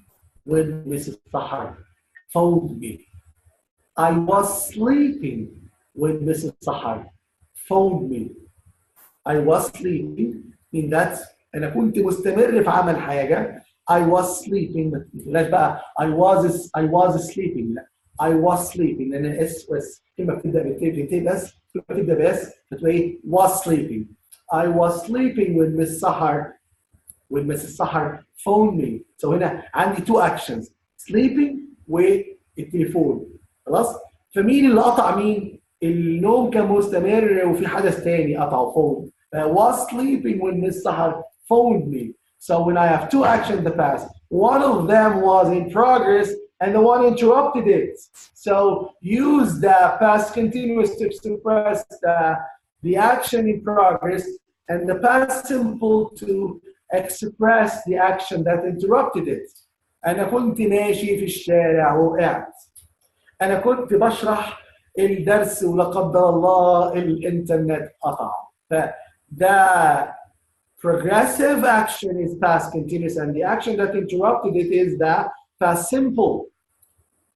when Mrs. Sahar phoned me. I was sleeping when Mrs. Sahar phoned me. I was sleeping in that أنا كنت مستمر في عمل حاجة. I was sleeping. ما تقولهاش بقى I was sleeping. لا I was sleeping لأن اس كلمة بتبدأ بتبتدي بس كلمة بتبدأ بس فتبقى إيه was sleeping. I was sleeping when Mrs. Sahar phoned me. So هنا عندي two actions sleeping والتليفون. خلاص؟ فمين اللي قطع مين؟ النوم كان مستمر وفي حدث تاني قطعه phone. I was sleeping when Miss Sahar phoned me. So when I have two actions in the past, one of them was in progress and the one interrupted it. So use the past continuous to express the action in progress and the past simple to express the action that interrupted it. أنا كنت ماشي في الشارع وقعت. أنا كنت بشرح الدرس ولا قدر الله الإنترنت قطع. The progressive action is past continuous and the action that interrupted it is the past simple.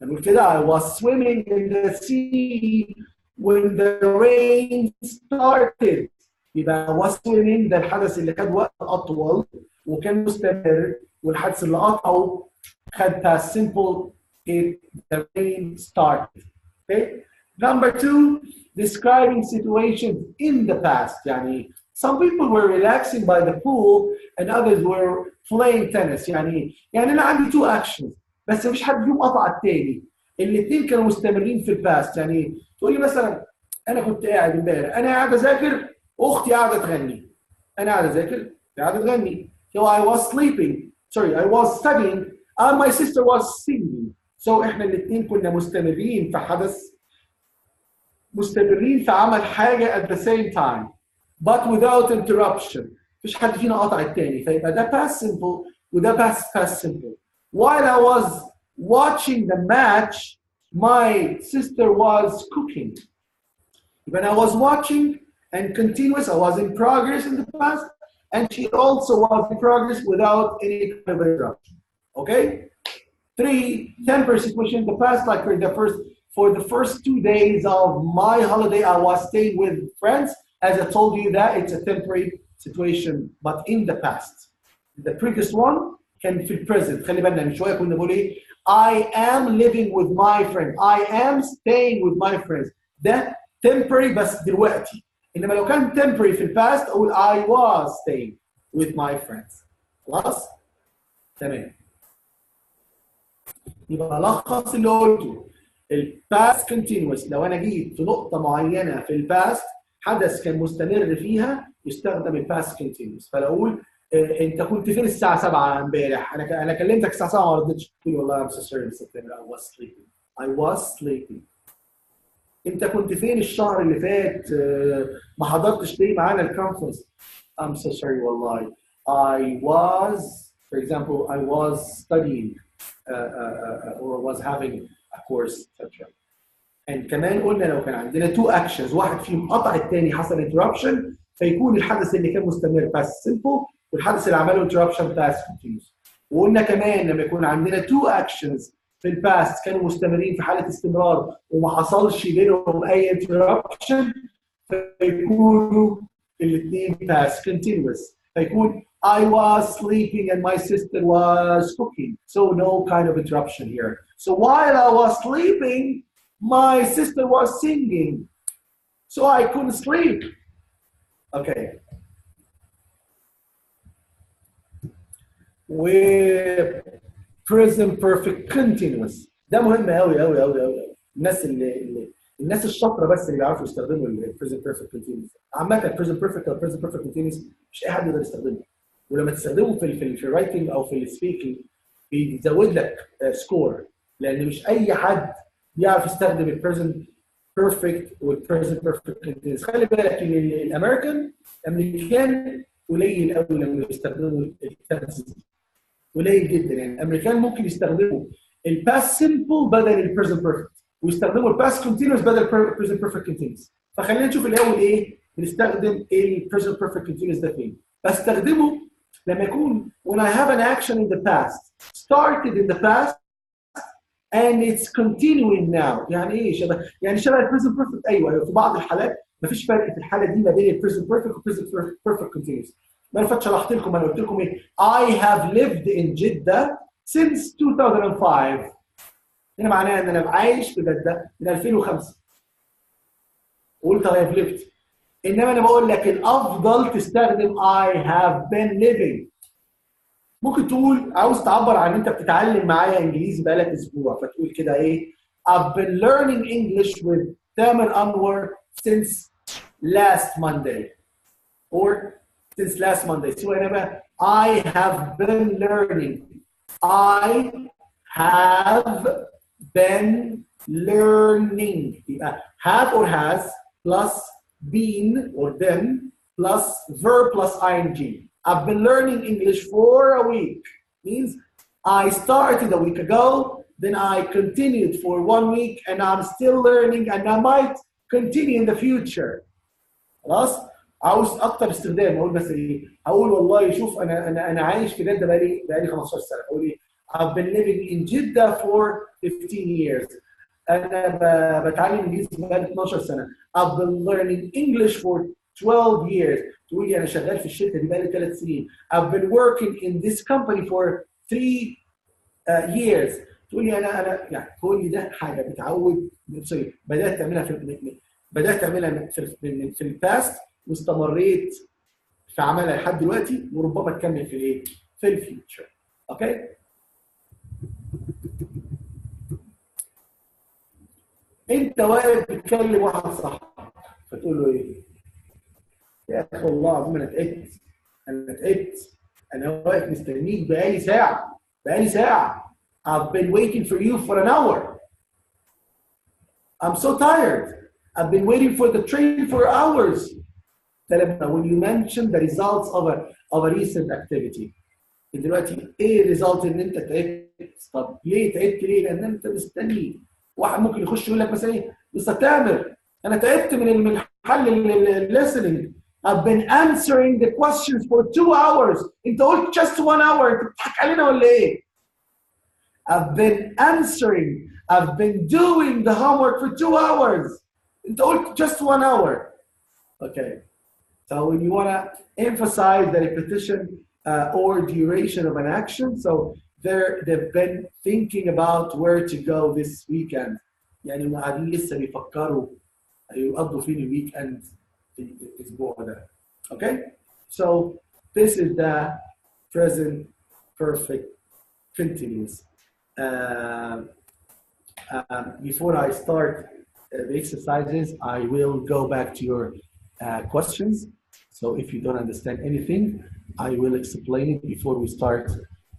نقول كده I was swimming in the sea when the rain started. يبقى I was swimming ده الحدث اللي خد وقت أطول وكان مستمر والحدث اللي قطعه خد past simple the rain started. Okay? Number two, describing situations in the past. يعني some people were relaxing by the pool and others were playing tennis. يعني أنا عندي two actions بس مفيش حد فيهم قطع التاني. الاثنين كانوا مستمرين في الباست. يعني تقول لي مثلا أنا كنت قاعد امبارح أنا قاعد أذاكر أختي قاعدة تغني. أنا قاعد أذاكر قاعدة تغني. So I was sleeping. Sorry, I was studying and my sister was singing. So إحنا الاثنين كنا مستمرين في حدث مستمرين في عمل حاجة at the same time but without interruption. مفيش حد فينا قطع التاني فيبقى ده past simple وده past simple. While I was watching the match, my sister was cooking. When I was watching and continuous, I was in progress in the past and she also was in progress without any kind of interruption. Okay? 3, temporary situation in the past, like for the first 2 days of my holiday, I was staying with friends. As I told you that it's a temporary situation, but in the past. The previous one can feel present. خلي بالنا من شوية كنا بنقول إيه؟ I am living with my friend. I am staying with my friends. ده temporary بس دلوقتي. إنما لو كان temporary في الباست أقول I was staying with my friends. خلاص؟ تمام. يبقى ألخص اللي قلته. الباست continuous لو أنا جيت في نقطة معينة في الباست حدث كان مستمر فيها يستخدم الباست continuous. فلو أقول أنت كنت فين الساعة 7 امبارح؟ أنا كلمتك الساعة 7 ما ردتش. تقول لي والله I'm so sorry I was sleeping. I was sleeping. أنت كنت فين الشهر اللي فات؟ ما حضرتش ليه معانا الكونفرنس؟ I'm so sorry والله. I was, for example, I was studying or was having a course, etc. And كمان قلنا لو كان عندنا two actions واحد فيهم قطع الثاني حصل interruption فيكون الحدث اللي كان مستمر past simple والحدث اللي عمله interruption past continuous. وقلنا كمان لما يكون عندنا two actions في الباست كانوا مستمرين في حالة استمرار وما حصلش بينهم أي interruption فيكونوا الاثنين past continuous. فيكون I was sleeping and my sister was cooking. So no kind of interruption here. So while I was sleeping, my sister was singing. So I couldn't sleep. Okay. و present perfect continuous. ده مهم قوي قوي قوي قوي. الناس الشاطره بس اللي بيعرفوا يستخدموا ال present perfect continuous. عامه present perfect او present perfect continuous مش اي حد يقدر يستخدمه. ولما تستخدمه في الرايتنج او في السبيكنج بيزود لك سكور، لان مش اي حد يعرف يستخدم ال present perfect وال present perfect continuous. خلي بالك ان الامريكان قليل قوي لما يستخدموا التنسيق، قليل جدا. يعني الامريكان ممكن يستخدموا الباست سمبل بدل البريزنت بيرفكت، ويستخدموا الباست كونتينوس بدل البريزنت بيرفكت كونتينوس. فخلينا نشوف الاول ايه بنستخدم البريزنت بيرفكت كونتينوس ده فين. بستخدمه لما يكون when I have an action in the past started in the past and it's continuing now. يعني ايه يعني شبه البريزنت بيرفكت. ايوه في بعض الحالات مفيش فرق في الحاله دي ما بين البريزنت بيرفكت والبريزنت بيرفكت كونتينوس. ما انا شرحت لكم، انا قلت لكم ايه؟ I have lived in Jeddah since 2005. هنا معناها ان انا عايش في جده من 2005. قلت I have lived. انما انا بقول لك الافضل تستخدم I have been living. ممكن تقول عاوز تعبر عن انت بتتعلم معايا انجليزي بقالك اسبوع، فتقول كده ايه؟ I've been learning English with Tamer Anwar since last Monday. Or since last Monday. So I have been learning. I have been learning. Have or has plus been or been plus verb plus ing. I've been learning English for a week. Means I started a week ago, then I continued for 1 week, and I'm still learning, and I might continue in the future. خلاص؟ عاوز اكتر استخدام اقول مثلا ايه؟ اقول والله شوف انا عايش في جده بقالي 15 سنه. اقول ايه؟ I've been living in Jeddah for 15 years. انا بتعلم انجليزي بقالي 12 سنه. I've been learning English for 12 years. تقول لي انا شغال في الشركه دي بقالي 3 سنين. I've been working in this company for 3 years. تقول لي انا يعني تقول لي ده حاجه بتعود بدات تعملها في الباست واستمريت في عملها لحد دلوقتي، وربما تكمل في الايه؟ في الفيوتشر. اوكي؟ انت واقف بتكلم واحد صاحبك فتقول له ايه؟ يا اخي والله العظيم انا تعبت انا واقف مستنيك بقالي ساعه. I've been waiting for you for an hour. I'm so tired. I've been waiting for the train for hours. When you mention the results of a recent activity. دلوقتي ايه result ان انت تعبت؟ طب ليه تعبت ليه؟ لان انت مستني. واحد ممكن يخش يقول لك مثلا ايه؟ مستر تامر انا تعبت من حل listening. I've been answering the questions for 2 hours. انت قلت just 1 hour. انت بتضحك علينا ولا ايه؟ I've been doing the homework for 2 hours. انت قلت just 1 hour. Okay. So when you want to emphasize the repetition or duration of an action, so they've been thinking about where to go this weekend. يعني قاعدين لسه بيفكروا يقضوا فين الويك اند الاسبوع ده. Okay? So this is the present perfect continuous. Before I start the exercises, I will go back to your questions. So if you don't understand anything, I will explain it before we start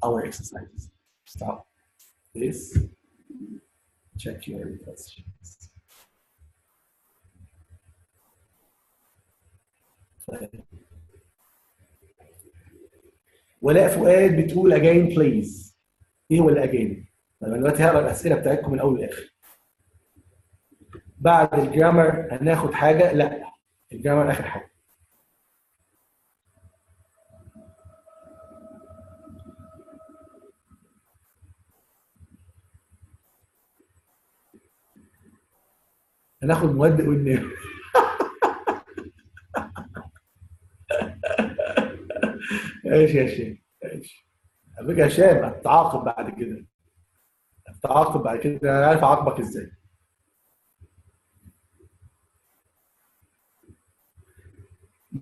our exercises. Stop this. Check your questions. ولاء فؤاد بتقول again please. ايه هو الاجين؟ طب انا دلوقتي هقرا الاسئله بتاعتكم من اول لاخر. بعد الجرامر هناخد حاجه؟ لا، الجرامر اخر حاجه. هناخد مودق وننام. ماشي يا هشام ماشي. على فكره يا هشام هتتعاقب بعد كده. انا عارف اعاقبك ازاي.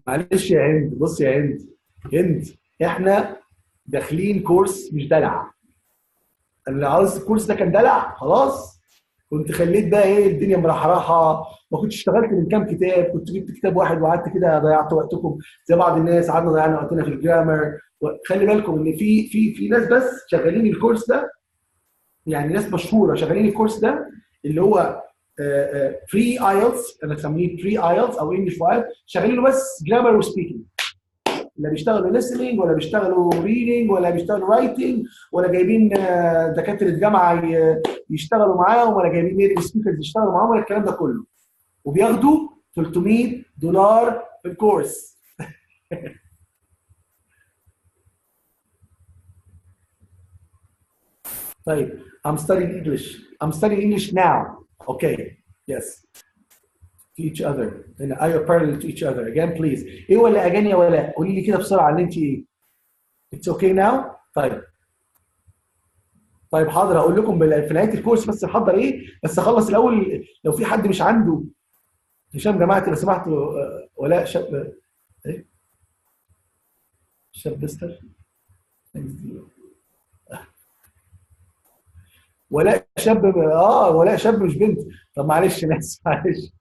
معلش يا هند، بص يا هند احنا داخلين كورس مش دلع. انا لو عاوز الكورس ده كان دلع خلاص كنت خليت بقى ايه الدنيا مرحرحه، ما كنتش اشتغلت من كام كتاب، كنت جبت كتاب واحد وقعدت كده ضيعت وقتكم زي بعض الناس قعدنا ضيعنا وقتنا في الجرامر. خلي بالكم ان في ناس بس شغالين الكورس ده، يعني ناس مشهوره شغالين الكورس ده اللي هو بري ايلتس، انا بسميه بري ايلتس او انجلش وايلتس، شغالين بس جرامر وسبيكنج، لا بيشتغلوا listening ولا بيشتغلوا reading ولا بيشتغلوا writing ولا جايبين دكاتره جامعه يشتغلوا معاهم ولا جايبين نيتيف سبيكرز يشتغلوا معاهم ولا الكلام ده كله، وبياخدوا $300 في الكورس. طيب I'm studying English. I'm studying English now. Okay. Yes. To each other. And I are parallel to each other. Again, please. ايه ولا اجاني يا ولا؟ قولي لي كده بسرعه اللي انت ايه. It's okay now؟ طيب. طيب حاضر هقول لكم في نهايه الكورس بس نحضر ايه، بس اخلص الاول لو في حد مش عنده. هشام جماعتي لو سمحت ولاء شاب ايه؟ شاب بستر ولاء شاب ولاء شاب مش بنت. طب معلش ناس معلش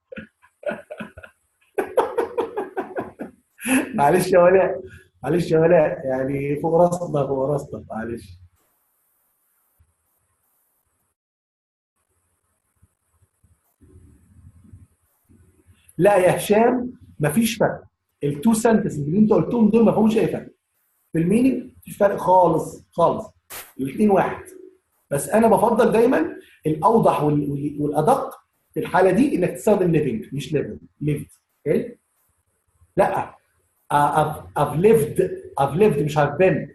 معلش يا ولاء، معلش يا ولاء يعني فوق راسنا فوق راسنا معلش. لا يا هشام مفيش فرق، التو سنتنس اللي انت قلتهم دول ما فيهمش اي فرق في المينينج، مفيش فرق خالص خالص، الاثنين واحد. بس انا بفضل دايما الاوضح والادق في الحاله دي انك تستخدم ليفنج مش ليفد. اوكي لا I've lived مش I've been.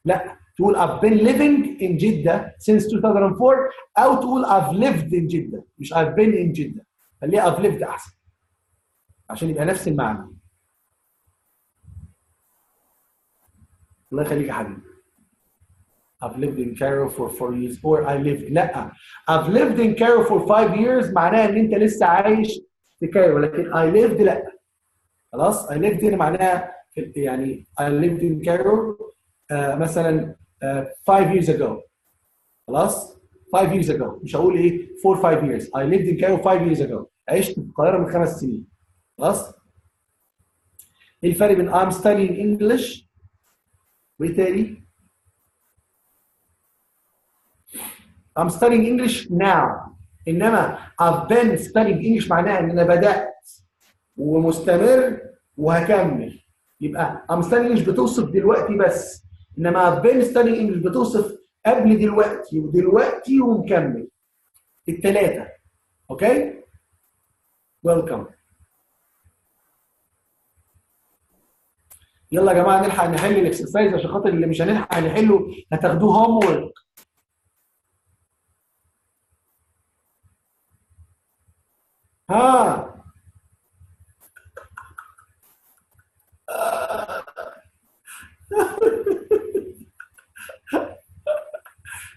لا تقول I've been living in جدة since 2004 او تقول I've lived in جدة مش I've been in جدة. خليها I've lived احسن عشان يبقى نفس المعنى. الله يخليك يا حبيبي. I've lived in Cairo for 4 years or I lived. لا I've lived in Cairo for 5 years معناها ان انت لسه عايش في كايرو، لكن I lived لا. خلاص I lived هنا معناها يعني I lived in Cairo مثلا 5 years ago. خلاص 5 years ago مش هقول ايه 4 5 years. I lived in Cairo 5 years ago. عشت في القاهرة من 5 سنين. خلاص ايه الفرق بين I'm studying English وايه تاني؟ I'm studying English now. انما I've been studying English معناها ان انا بدأت ومستمر وهكمل. يبقى I'm studying English بتوصف دلوقتي بس، انما I've been studying English بتوصف قبل دلوقتي ودلوقتي ومكمل الثلاثه. اوكي ويلكم. يلا يا جماعه نلحق نحل الاكسرسايز عشان خاطر اللي مش هنلحق نحله هتاخدوه هوم وورك. ها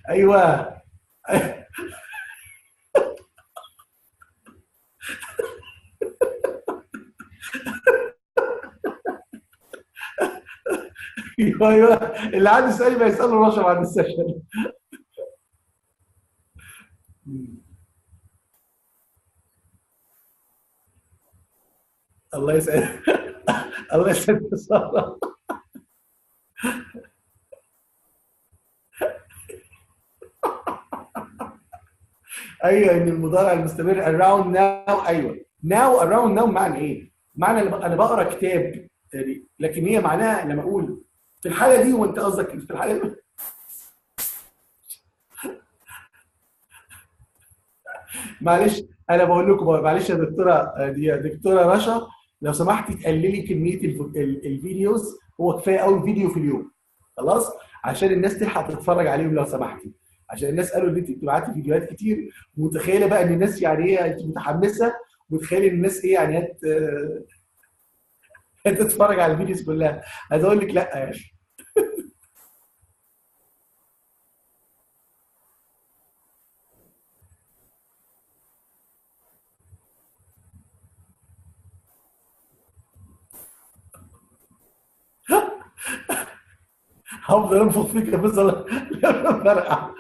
ايوه ايوه ايوه اللي عنده سؤال يبقى يساله رشا بعد السيشن. الله يسعدك الله يسعدك ساره. ايوه ان المضارع المستمر around now. ايوه now around now معنى ايه؟ معنى انا بقرا كتاب لكن هي معناها لما اقول في الحاله دي وانت قصدك في الحاله دي. معلش انا بقول لكم معلش يا دكتوره دي يا دكتوره رشا لو سمحتي تقللي كميه الفيديوز، هو كفايه قوي فيديو في اليوم خلاص عشان الناس تلحق تتفرج عليهم لو سمحتي، عشان الناس قالوا ان انت بتبعتي فيديوهات كتير ومتخيله بقى ان الناس يعني ايه انت متحمسه ومتخيله ان الناس ايه يعني هتتفرج على الفيديوز كلها. عايز اقول لك لا يعني. هفضل انفخ فيك يا فيصل لما فرقع.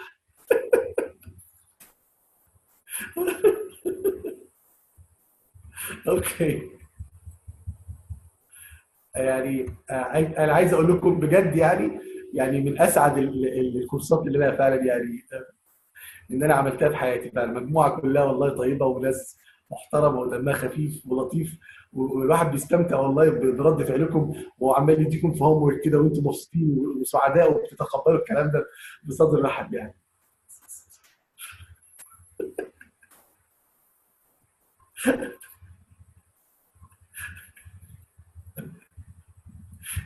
اوكي. يعني انا عايز اقول لكم بجد، يعني من اسعد الكورسات اللي انا فعلا يعني ان انا عملتها في حياتي فعلا. المجموعه كلها والله طيبه وناس محترمه ودمها خفيف ولطيف، والواحد بيستمتع والله برد فعلكم، وعمال يديكم في هوم ورك كده وانتم مبسوطين وسعداء وبتتقبلوا الكلام ده بصدر رحب يعني.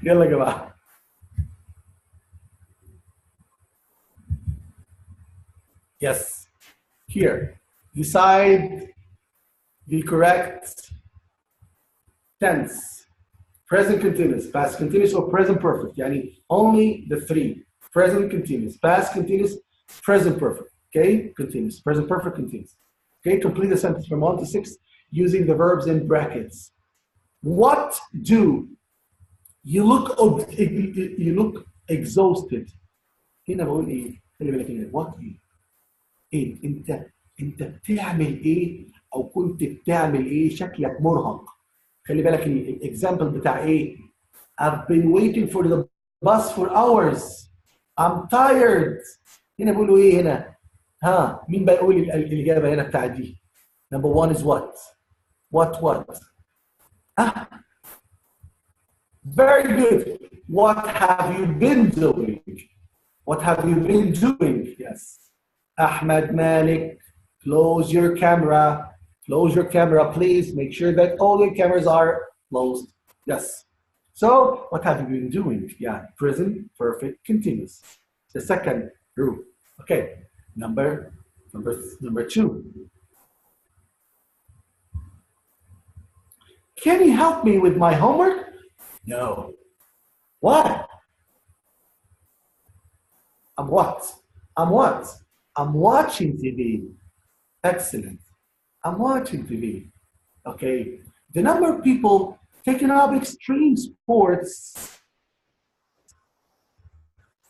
يلا يا جماعه. Yes. Here. Decide the correct tense. Present continuous, past continuous, or present perfect. يعني only the three. Present continuous, past continuous, present perfect. Okay? Continuous. Present perfect, continuous. Okay? Complete the sentence from 1 to 6 using the verbs in brackets. What do you look exhausted. هنا بقول ايه؟ خلي بالك هنا. What ايه؟ انت بتعمل ايه او كنت بتعمل ايه؟ شكلك مرهق. خلي بالك الاكزامبل بتاع ايه؟ I've been waiting for the bus for hours. I'm tired. هنا بيقولوا ايه هنا؟ ها مين بقى يقول الاجابه هنا بتاع دي؟ Number one is what? What? Ah, very good. What have you been doing? What have you been doing? Yes. Ahmed Malik, close your camera. Close your camera, please. Make sure that all your cameras are closed. Yes. So, what have you been doing? Yeah, present perfect continuous. The second rule. Okay. Number two. Can you help me with my homework? No. Why? I'm what? I'm what? I'm watching TV. Excellent. I'm watching TV. Okay. The number of people taking up extreme sports,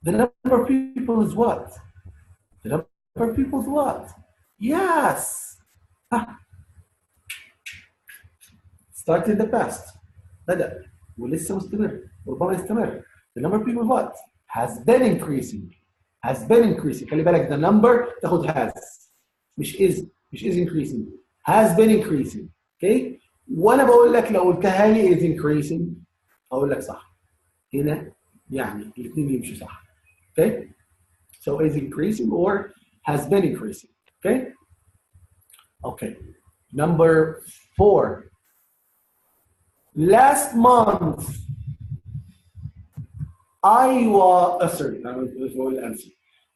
the number of people is what? The number of people is what? Yes. Ah, start in the past. بدأ ولسه مستمر وربما يستمر. The number of people what? Has been increasing. Has been increasing. خلي بالك the number تاخد has. مش is increasing. Has been increasing. Okay? وانا بقول لك لو قلتها لي is increasing اقول لك صح. هنا يعني الاثنين يمشوا صح. Okay? So is increasing or has been increasing. Okay? Okay. Number 4. Last month I was sorry, I answer.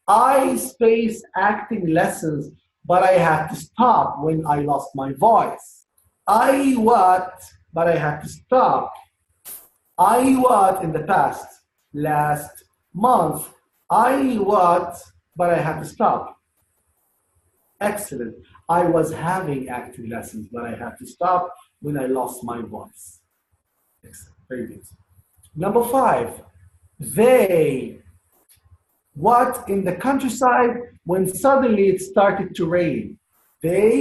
I spaced acting lessons, but I had to stop when I lost my voice. I what? But I had to stop. I what in the past. Last month. I what? But I had to stop. Excellent. I was having acting lessons, but I had to stop when I lost my voice. Excellent. Very good. Number 5. They. What in the countryside when suddenly it started to rain? They.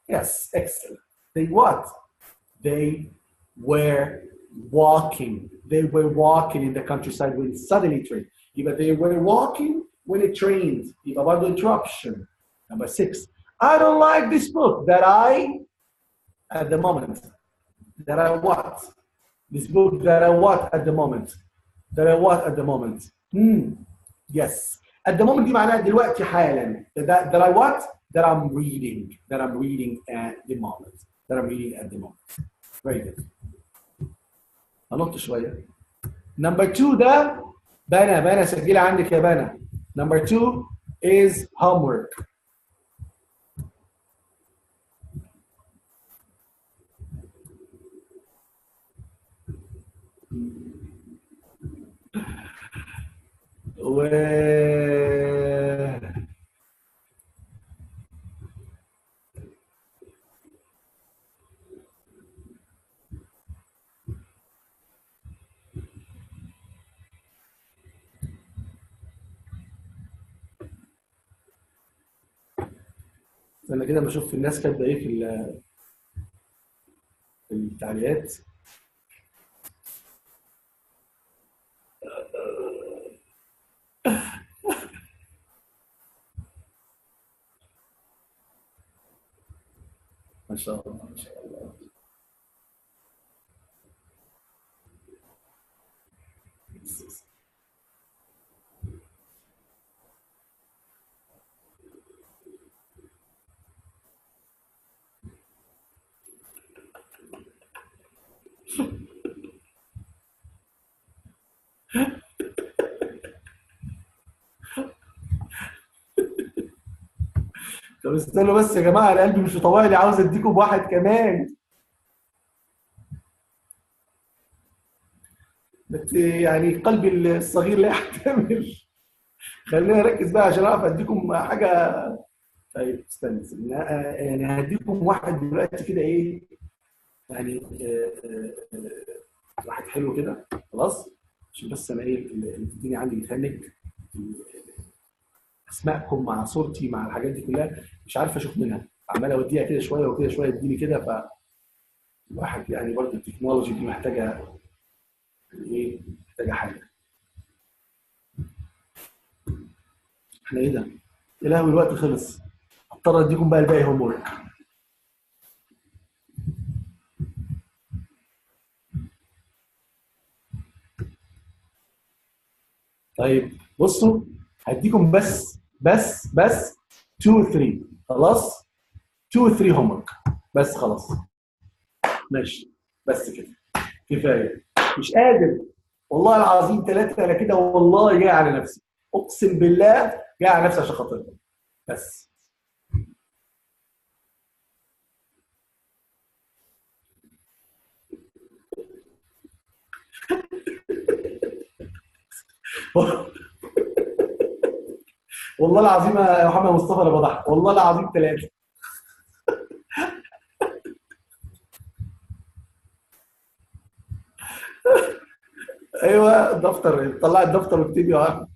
Yes, excellent. They what? They were walking. They were walking in the countryside when suddenly it rained. But they were walking when it rained. يبقى برضه interruption. Number 6. I don't like this book that I, at the moment. That I what? This book that I what at the moment. That I what at the moment. Yes. At the moment دي معناها دلوقتي حالا. That I what? That I'm reading. That I'm reading at the moment. That I'm reading at the moment. Very good. هنط شوية. Number 2 ده بنا سجلها عندك يا بنا. Number 2 is homework. و استنى كده بشوف الناس كاتبه ايه في التعليقات. ما شاء الله ما شاء الله. طب استنوا بس يا جماعه، انا قلبي مش طوالي، عاوز اديكم واحد كمان. بس يعني قلبي الصغير لا يحتمل. خلينا نركز بقى عشان اعرف اديكم حاجه. طيب استنى يعني هديكم واحد دلوقتي كده ايه، يعني واحد حلو كده خلاص. عشان بس انا ايه الدنيا عندي بتهنج، اسمائكم مع صورتي مع الحاجات دي كلها مش عارف اشوف منها، عمال اوديها كده شويه وكده شويه اديني كده. فالواحد يعني برضه التكنولوجي دي محتاجه ايه، محتاجه حاجه. احنا ايه ده؟ يا لهوي الوقت خلص، اضطر اديكم بقى الباقي هوم ورك. طيب بصوا، هديكم بس 2 و 3 خلاص، 2 و 3 هوم ورك بس خلاص. ماشي بس كده كفايه، مش قادر والله العظيم ثلاثه انا كده والله جاي على نفسي، اقسم بالله جاي على نفسي عشان خاطركم بس. والله العظيم يا محمد مصطفى انا بضحك والله العظيم ثلاثه. ايوه الدفتر، طلع الدفتر واكتبي اه.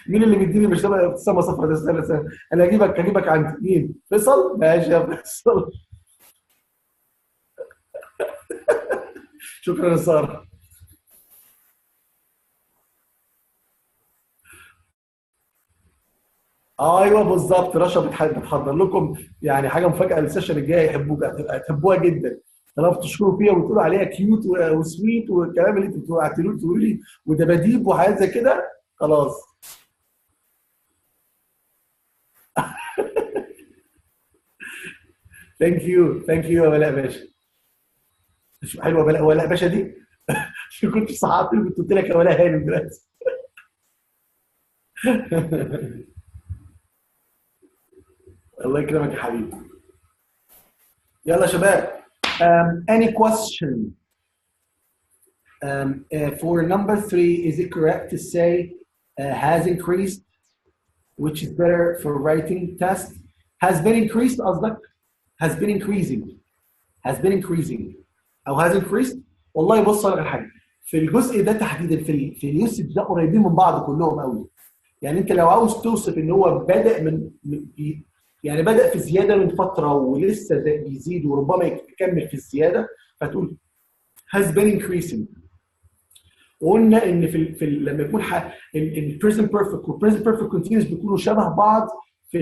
مين اللي مديني مش تبقى ابتسامه صفرا ده؟ استنى انا هجيبك عندي مين؟ فيصل ماشي يا فيصل. شكرا يا ساره. ايوه بالظبط، رشا بتحضر لكم يعني حاجه مفاجاه للسيشن الجاي، هتحبوها جدا. طالما بتشكروا فيها وتقولوا عليها كيوت وسويت والكلام اللي انتوا بتقولوا لي ودباديب وحاجات زي كده خلاص. ثانك يو يا ولاء باشا. مش حلوه ولاء باشا دي؟ مش كنت صحابي كنت قلت لك يا ولاء هانم دلوقتي. الله يكرمك يا حبيبي. يلا يا شباب. Any question for number three? Is it correct to say has increased, which is better for writing test? Has been increased قصدك؟ has been increasing. has been increasing او has increased. والله بص على حاجه في الجزء ده تحديدا في اليوسج ده قريبين من بعض كلهم قوي. يعني انت لو عاوز توصف ان هو بدا يعني بدا في زياده من فتره ولسه بيزيد وربما يكمل في الزياده، فتقول has been increasing. وقلنا ان لما يكون البريزنت بيرفكت والبريزنت بيرفكت كونتينوس بيكونوا شبه بعض في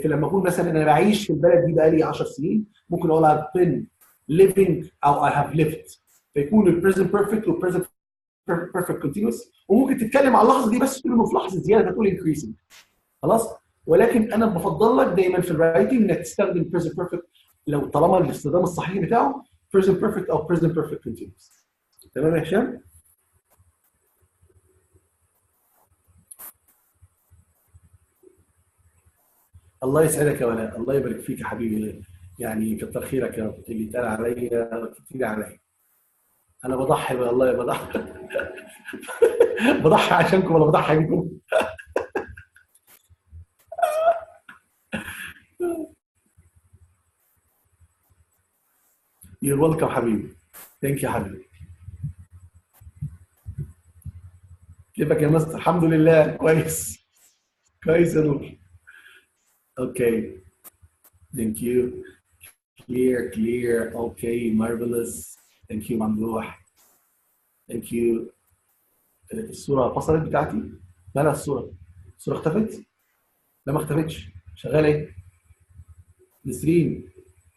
لما اقول مثلا انا بعيش في البلد دي بقالي 10 سنين، ممكن اقول I've been living او I have lived، فيكون البريزنت بيرفكت والبريزنت بيرفكت كونتينوس. وممكن تتكلم على اللحظه دي بس تقول انه في لحظه زياده فتقول increasing خلاص. ولكن انا بفضل لك دايما في الرايتنج انك تستخدم present perfect لو طالما الاستخدام الصحيح بتاعه present perfect او present perfect continuous. تمام يا هشام؟ الله يسعدك يا ولاء، الله يبارك فيك يا حبيبي، يعني كتر خيرك يا رب. اللي اتقال عليا كتير عليا، انا بضحي والله بضحي. بضحي عشانكم ولا بضحي بيكم؟ يور ويلكم حبيبي. ثانك يو حبيبي. كيفك يا مستر؟ الحمد لله كويس. كويس يا نور. اوكي Thank you. Clear. Okay, marvelous. Thank you ممدوح. Thank you. الصورة فصلت بتاعتي؟ مالها الصورة؟ الصورة اختفت؟ لا ما اختفتش. شغالة ايه؟ نسرين.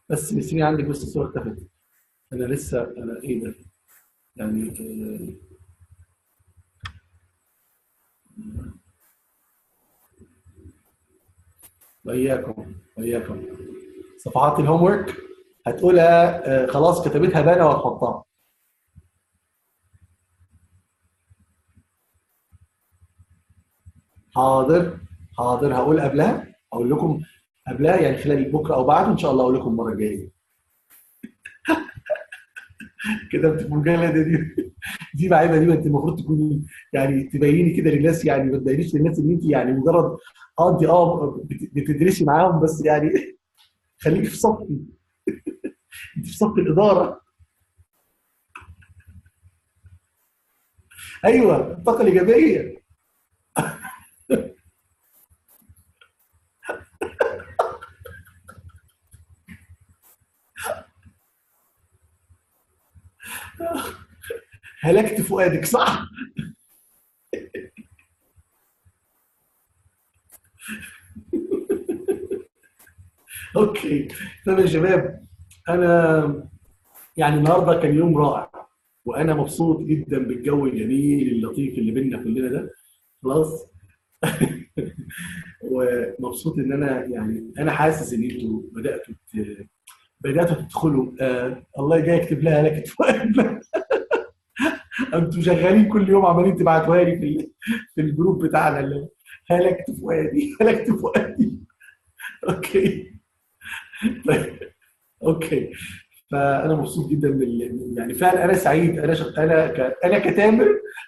بس نسرين عندك بس الصورة اختفت. أنا لسه ايه ده؟ يعني وإياكم. صفحات الهوم ورك هتقولها خلاص كتبتها بانا وهتحطها. حاضر هقول قبلها، اقول لكم قبلها يعني خلال بكره او بعده ان شاء الله اقول لكم المره الجايه. كده انت مجلده دي معيبه دي، ما انت المفروض تكوني يعني تبيني كده للناس، يعني ما تبينيش للناس ان انت يعني مجرد انت بتدرسي معاهم بس يعني خليكي في صفي، انت في صف الاداره. ايوه الطاقه الايجابيه. هلكت فؤادك صح؟ اوكي. طب يا شباب، انا يعني النهارده كان يوم رائع، وانا مبسوط جدا بالجو الجميل اللطيف اللي بينا كلنا ده. خلاص. ومبسوط ان انا يعني انا حاسس ان انتوا بداتوا تدخلوا الله جاي يكتب لها لك فؤاد. انتوا شغالين كل يوم عمالين تبعتوها لي في الجروب بتاعنا اللي هلكت فؤادي هلكت فؤادي. اوكي. طيب. اوكي. فانا مبسوط جدا يعني فعلا انا سعيد، انا كتامر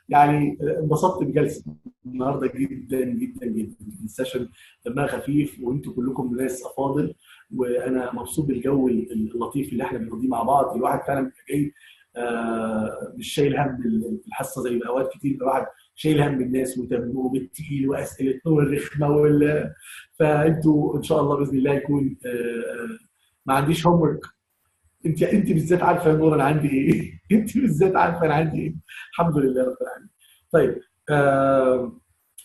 يعني انبسطت بجلسه النهارده جدا. السيشن دمها خفيف وانتم كلكم ناس افاضل، وانا مبسوط بالجو اللطيف اللي احنا بنقضيه مع بعض. الواحد فعلا بيبقى جاي مش شايل هم الحصه زي اوقات كتير بيبقى الواحد شايل هم الناس وتمه بالتقيل واسئلتهم الرخمه فانتوا ان شاء الله باذن الله يكون ما عنديش هوم ورك. انت بالذات عارفه يا نور انا عندي ايه. انت بالذات عارفه انا عندي ايه. الحمد لله رب العالمين. طيب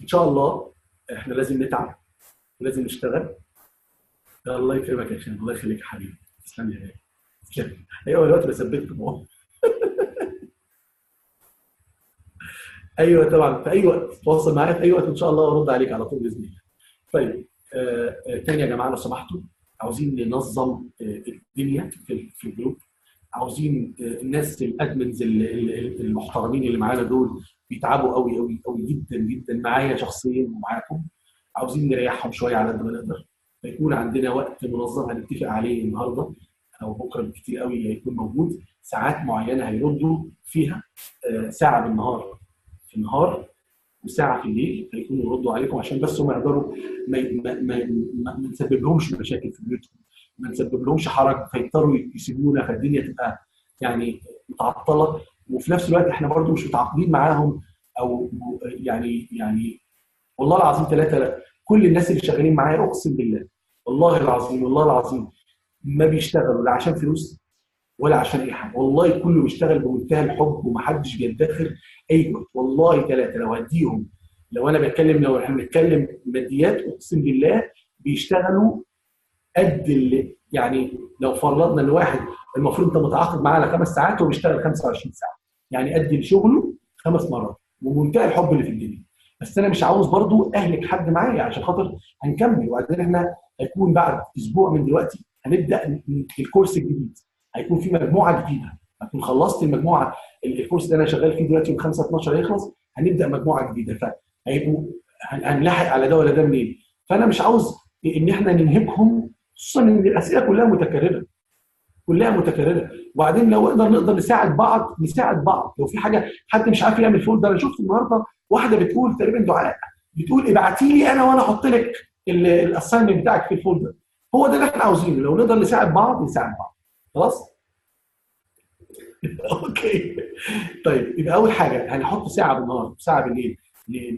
ان شاء الله احنا لازم نتعب ولازم نشتغل. الله يكرمك يا شيخ، الله يخليك يا حبيبي. تسلم لي يا غالي. تسلم. ايوه دلوقتي بثبتكم اهو. ايوه طبعا في اي وقت تواصل معايا في اي وقت ان شاء الله وارد عليك على طول باذن الله. طيب تاني يا جماعه لو سمحتوا، عاوزين ننظم الدنيا في الجروب. عاوزين الناس الادمنز المحترمين اللي معانا دول بيتعبوا قوي جدا معايا شخصيا ومعاكم. عاوزين نريحهم شويه على قد ما نقدر، فيكون عندنا وقت منظم هنتفق عليه النهارده او بكره بالكتير قوي هيكون موجود. ساعات معينه هيردوا فيها، ساعه بالنهار في النهار وساعه في الليل هيكونوا يردوا عليكم عشان بس هم يقدروا ما نسبب لهمش مشاكل في بيوتهم، ما نسبب لهمش حرج فيضطروا يسيبونا فالدنيا تبقى يعني متعطله. وفي نفس الوقت احنا برضو مش متعاقدين معاهم او يعني والله العظيم ثلاثه كل الناس اللي شغالين معايا اقسم بالله والله العظيم ما بيشتغلوا لا عشان فلوس ولا عشان اي حاجه، والله كله بيشتغل بمنتهى الحب ومحدش بيدخر اي جهد. والله ثلاثه لو هديهم، لو احنا بنتكلم ماديات اقسم بالله بيشتغلوا قد اللي يعني لو فرضنا ان واحد المفروض انت متعاقد معاه على 5 ساعات وهو بيشتغل 25 ساعه، يعني قد شغله 5 مرات ومنتهى الحب اللي في الدنيا. بس انا مش عاوز برضو اهلك حد معايا عشان خاطر هنكمل. وبعدين احنا هيكون بعد اسبوع من دلوقتي هنبدا الكورس الجديد، هيكون في مجموعه جديده، هكون خلصت المجموعه. الكورس اللي انا شغال فيه دلوقتي يوم 5/12 هيخلص، هنبدا مجموعه جديده فهيبقوا هنلاحق على ده ولا ده منين. فانا مش عاوز ان احنا ننهكهم، خصوصا ان الاسئله كلها متكرره. وبعدين لو نقدر نساعد بعض لو في حاجه حد مش عارف يعمل فولدر. انا شفت النهارده واحده بتقول تقريبا دعاء بتقول ابعتي لي انا وانا احط لك الاساينمنت بتاعك في الفولدر. هو ده اللي احنا عاوزينه، لو نقدر نساعد بعض نساعد بعض. خلاص. اوكي. طيب يبقى اول حاجه هنحط ساعه بالنهار وساعه بالليل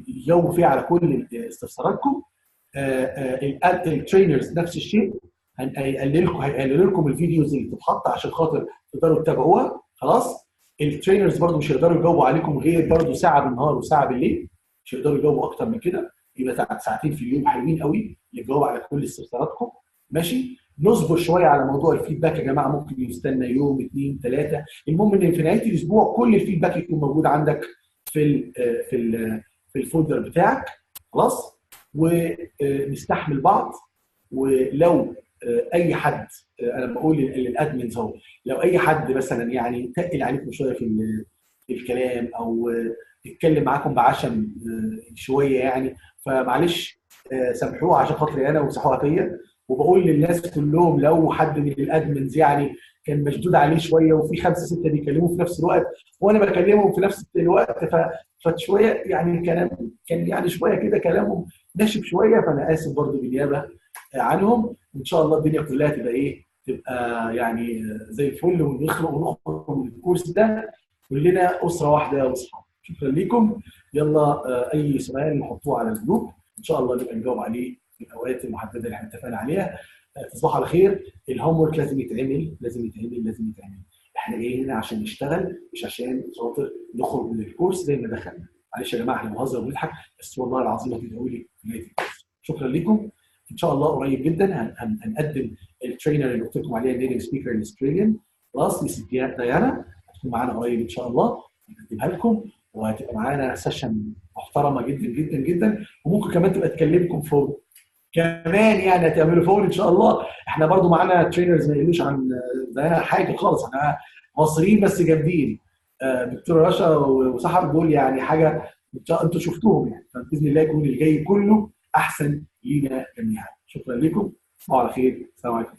نجاوب فيها على كل استفساراتكم. الترينرز نفس الشيء، هيقلل لكم الفيديوز اللي بتتحط عشان خاطر تقدروا تتابعوها. خلاص. الترينرز برضو مش هيقدروا يجاوبوا عليكم غير برضو ساعه بالنهار وساعه بالليل، مش هيقدروا يجاوبوا اكتر من كده. يبقى ساعتين في اليوم حلوين قوي يجاوبوا على كل استفساراتكم. ماشي. نصبر شويه على موضوع الفيدباك يا جماعه، ممكن يستنى يوم 2 3. المهم ان في نهايه الاسبوع كل الفيدباك يكون موجود عندك في في الفولدر بتاعك. خلاص. ونستحمل بعض. ولو اي حد، انا بقول للادمنز اهو، لو اي حد مثلا يعني تقل عليكم شويه في الكلام او يتكلم معاكم بعشم شويه يعني، فمعلش سامحوه عشان خاطري انا وسامحوها فيا. وبقول للناس كلهم لو حد من الادمنز يعني كان مشدود عليه شويه وفي 5 6 بيكلموه في نفس الوقت وانا بكلمهم في نفس الوقت، فشويه يعني كان يعني شويه كده كلامهم ناشف شويه، فانا اسف برضو بالنيابه عنهم. وان شاء الله الدنيا كلها تبقى تبقى يعني زي الفل، ونخرج من الكورس ده كلنا اسره واحده واصحاب. شكرا لكم. يلا اي سؤال نحطوه على الجروب ان شاء الله نبقى نجاوب عليه في الاوقات المحدده اللي احنا اتفقنا عليها. تصبحوا على خير. الهوم ورك لازم يتعمل لازم يتعمل لازم يتعمل. احنا جايين هنا عشان نشتغل مش عشان خاطر نخرج من الكورس زي ما دخلنا. معلش يا جماعه احنا بنهزر وبنضحك بس والله العظيم هتدعوا لي في نهايه الكورس. شكرا لكم. ان شاء الله قريب جدا هنقدم الترينر اللي قلت لكم عليها النيتيف سبيكر الاستراليان. خلاص. ميس ديانا هتكون معانا قريب ان شاء الله نقدمها لكم، وهتبقى معانا سيشن محترمه جدا جدا جدا. وممكن كمان تبقى تكلمكم فوق كمان يعني هتعملوا فوق ان شاء الله. احنا برضو معانا ترينرز ما يقولوش عن ديانا حاجه خالص، احنا مصريين بس جامدين. دكتوره رشا وسحر دول يعني حاجه انتوا شفتوهم يعني، فباذن الله يكون الجاي كله احسن لينا جميعا. شكرا لكم. تصبحوا على خير. السلام عليكم.